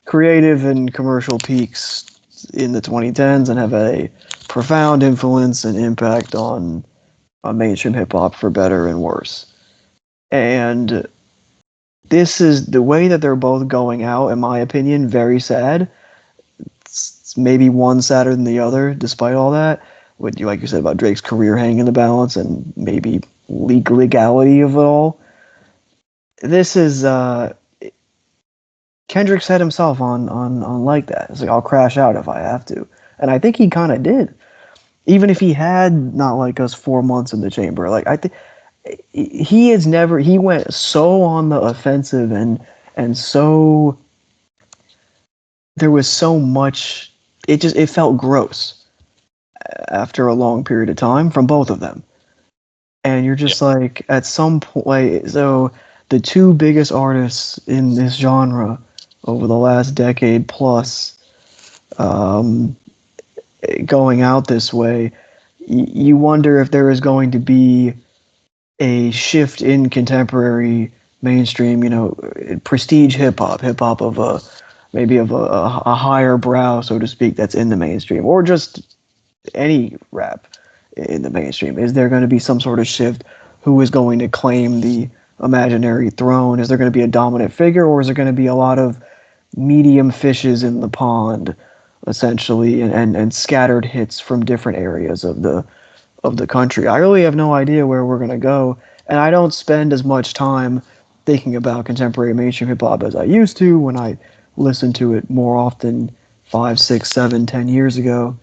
creative and commercial peaks in the 2010s and have a profound influence and impact on mainstream hip hop for better and worse. And this is the way that they're both going out, in my opinion, very sad. It's maybe one sadder than the other, despite all that. Like you said about Drake's career hanging in the balance and maybe legality of it all. This is Kendrick said himself on like that. It's I'll crash out if I have to, and I think he kind of did. Even if he had Not Like Us 4 months in the chamber, I think he went so on the offensive and so there was so much. It felt gross after a long period of time from both of them. And you're just at some point, so the two biggest artists in this genre over the last decade plus, going out this way, you wonder if there is going to be a shift in contemporary mainstream, prestige hip hop of a, maybe of a higher brow, so to speak, that's in the mainstream, or just any rap in the mainstream? Is there going to be some sort of shift? Who is going to claim the imaginary throne? Is there going to be a dominant figure, or is there going to be a lot of medium fishes in the pond, essentially, and scattered hits from different areas of the country? I really have no idea where we're going to go, and I don't spend as much time thinking about contemporary mainstream hip hop as I used to when I listened to it more often 5, 6, 7, 10 years ago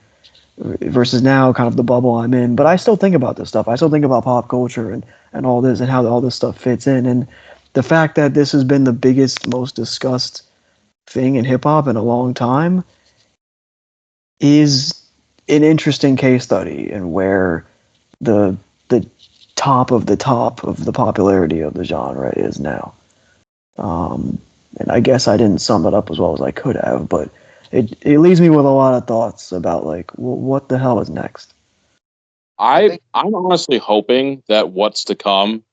versus now, kind of the bubble I'm in. But I still think about this stuff. I still think about pop culture and all this and how all this stuff fits in. And the fact that this has been the biggest, most discussed thing in hip hop in a long time is an interesting case study and where the top of the popularity of the genre is now. And I guess I didn't sum it up as well as I could have, but it leaves me with a lot of thoughts about, like, well, what the hell is next? I'm honestly hoping that what's to come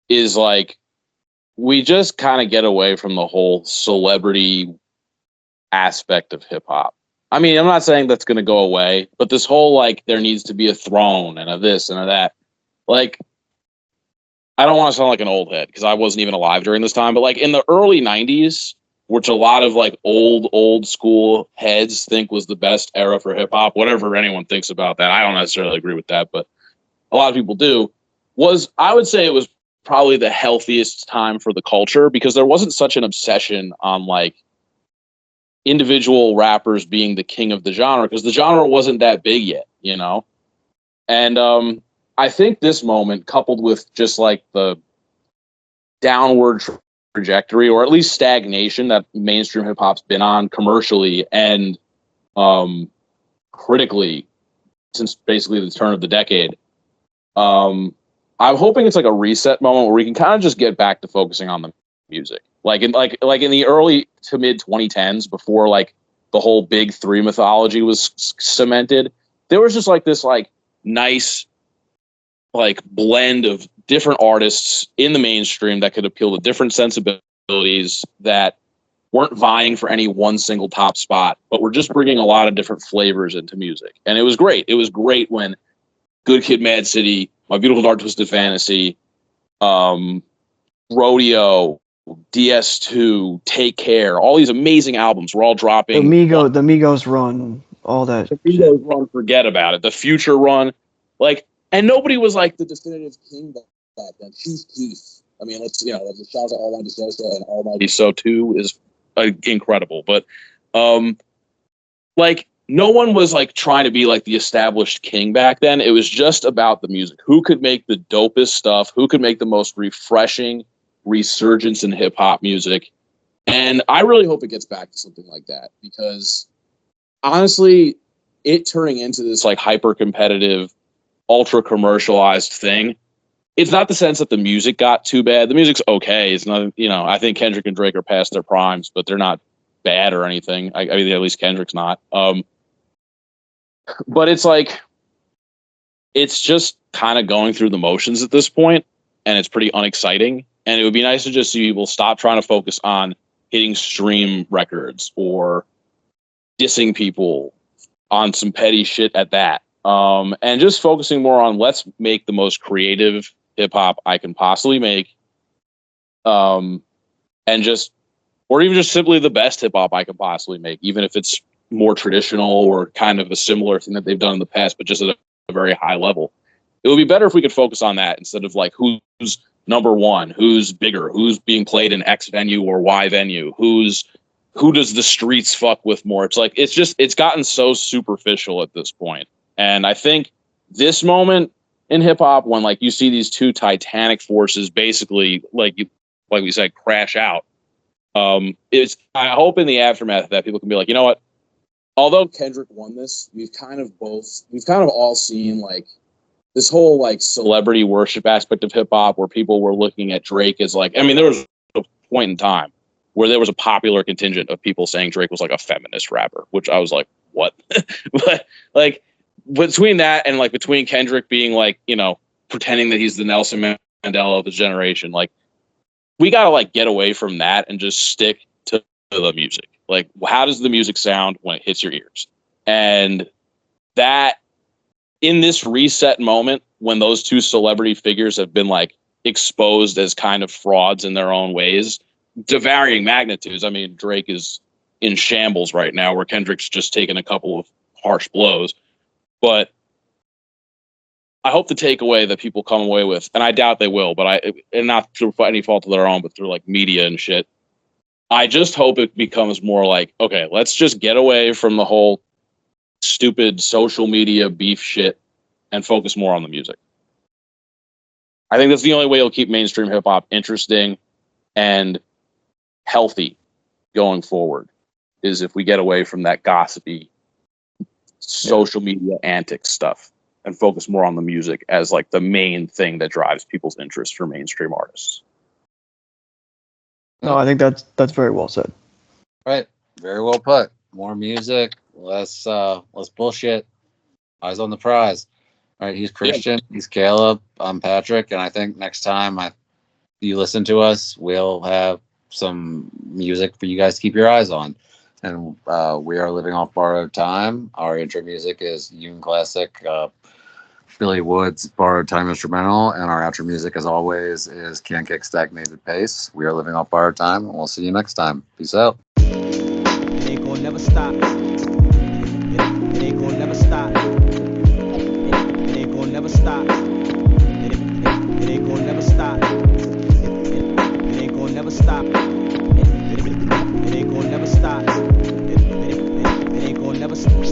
is, like, we just kind of get away from the whole celebrity aspect of hip hop. I mean, I'm not saying that's going to go away, but this whole, like, there needs to be a throne and a this and a that. Like, I don't want to sound like an old head because I wasn't even alive during this time, but, like, in the early 90s, which a lot of, like, old school heads think was the best era for hip hop, whatever anyone thinks about that, I don't necessarily agree with that, but a lot of people do, I would say it was probably the healthiest time for the culture because there wasn't such an obsession on, like, individual rappers being the king of the genre because the genre wasn't that big yet, you know? And I think this moment, coupled with just, like, the downward trajectory, or at least stagnation, that mainstream hip hop's been on commercially and critically since basically the turn of the decade, I'm hoping it's like a reset moment where we can kind of just get back to focusing on the music. Like in the early to mid 2010s, before, like, the whole big three mythology was cemented, there was just, like, this, like, nice, like, blend of different artists in the mainstream that could appeal to different sensibilities that weren't vying for any one single top spot, but were just bringing a lot of different flavors into music. And it was great. It was great when Good Kid, Mad City, My Beautiful Dark Twisted Fantasy, Rodeo, DS2, Take Care, all these amazing albums were all dropping. The Migos run, all that. The Migos run, forget about it. The Future run, like, and nobody was, like, the definitive king back then. Chief Keef. I mean, let's, you know, the shouts out Almighty Sosa and Almighty So too is incredible. But, like, no one was, like, trying to be, like, the established king back then. It was just about the music. Who could make the dopest stuff? Who could make the most refreshing resurgence in hip hop music? And I really hope it gets back to something like that, because honestly, it turning into this, like, hyper competitive, ultra commercialized thing, it's not the sense that the music got too bad. The music's okay. It's not, you know, I think Kendrick and Drake are past their primes, but they're not bad or anything. I mean, at least Kendrick's not. But it's like, it's just kind of going through the motions at this point, and it's pretty unexciting. And it would be nice to just see people stop trying to focus on hitting stream records or dissing people on some petty shit at that. And just focusing more on, let's make the most creative hip hop I can possibly make. And just, or even just simply the best hip hop I can possibly make, even if it's more traditional or kind of a similar thing that they've done in the past, but just at a very high level. It would be better if we could focus on that instead of, like, who's number one, who's bigger, who's being played in X venue or Y venue, who does the streets fuck with more. It's like, it's gotten so superficial at this point. And I think this moment in hip hop, when, like, you see these two titanic forces basically, like we said, crash out, I hope in the aftermath of that people can be like, you know what, although Kendrick won this, we've kind of all seen, like, this whole, like, celebrity worship aspect of hip hop where people were looking at Drake as, like, I mean, there was a point in time where there was a popular contingent of people saying Drake was, like, a feminist rapper, which I was like, what? But, like, between that and, like, between Kendrick being, like, you know, pretending that he's the Nelson Mandela of his generation, like, we gotta, like, get away from that and just stick to the music. Like, how does the music sound when it hits your ears? And that, in this reset moment, when those two celebrity figures have been like exposed as kind of frauds in their own ways, to varying magnitudes. I mean, Drake is in shambles right now, where Kendrick's just taken a couple of harsh blows. But I hope the takeaway that people come away with, and I doubt they will, and not through any fault of their own, but through like media and shit, I just hope it becomes more like, okay, let's just get away from the whole stupid social media beef shit and focus more on the music. I think that's the only way you'll keep mainstream hip hop interesting and healthy going forward, is if we get away from that gossipy social media antics stuff and focus more on the music as like the main thing that drives people's interest for mainstream artists. No, I think that's very well said. Right. Very well put. More music, less bullshit. Eyes on the prize. All right, he's Christian, he's Caleb, I'm Patrick, and I think next time you listen to us, we'll have some music for you guys to keep your eyes on. And we are living off borrowed time. Our intro music is Yoon Classic, Billy Woods' Borrowed Time instrumental, and our outro music, as always, is Can't Kick Stagnated Pace. We are living off borrowed time, and we'll see you next time. Peace out. It ain't gonna never stop. It ain't gonna never stop. It ain't gonna never stop. It ain't gonna never stop. It ain't gonna never stop. It ain't gonna never stop. It ain't gonna never stop.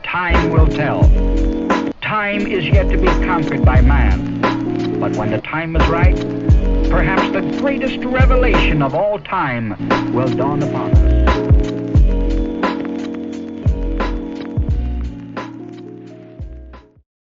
Time will tell. Time is yet to be conquered by man. But when the time is right, perhaps the greatest revelation of all time will dawn upon us.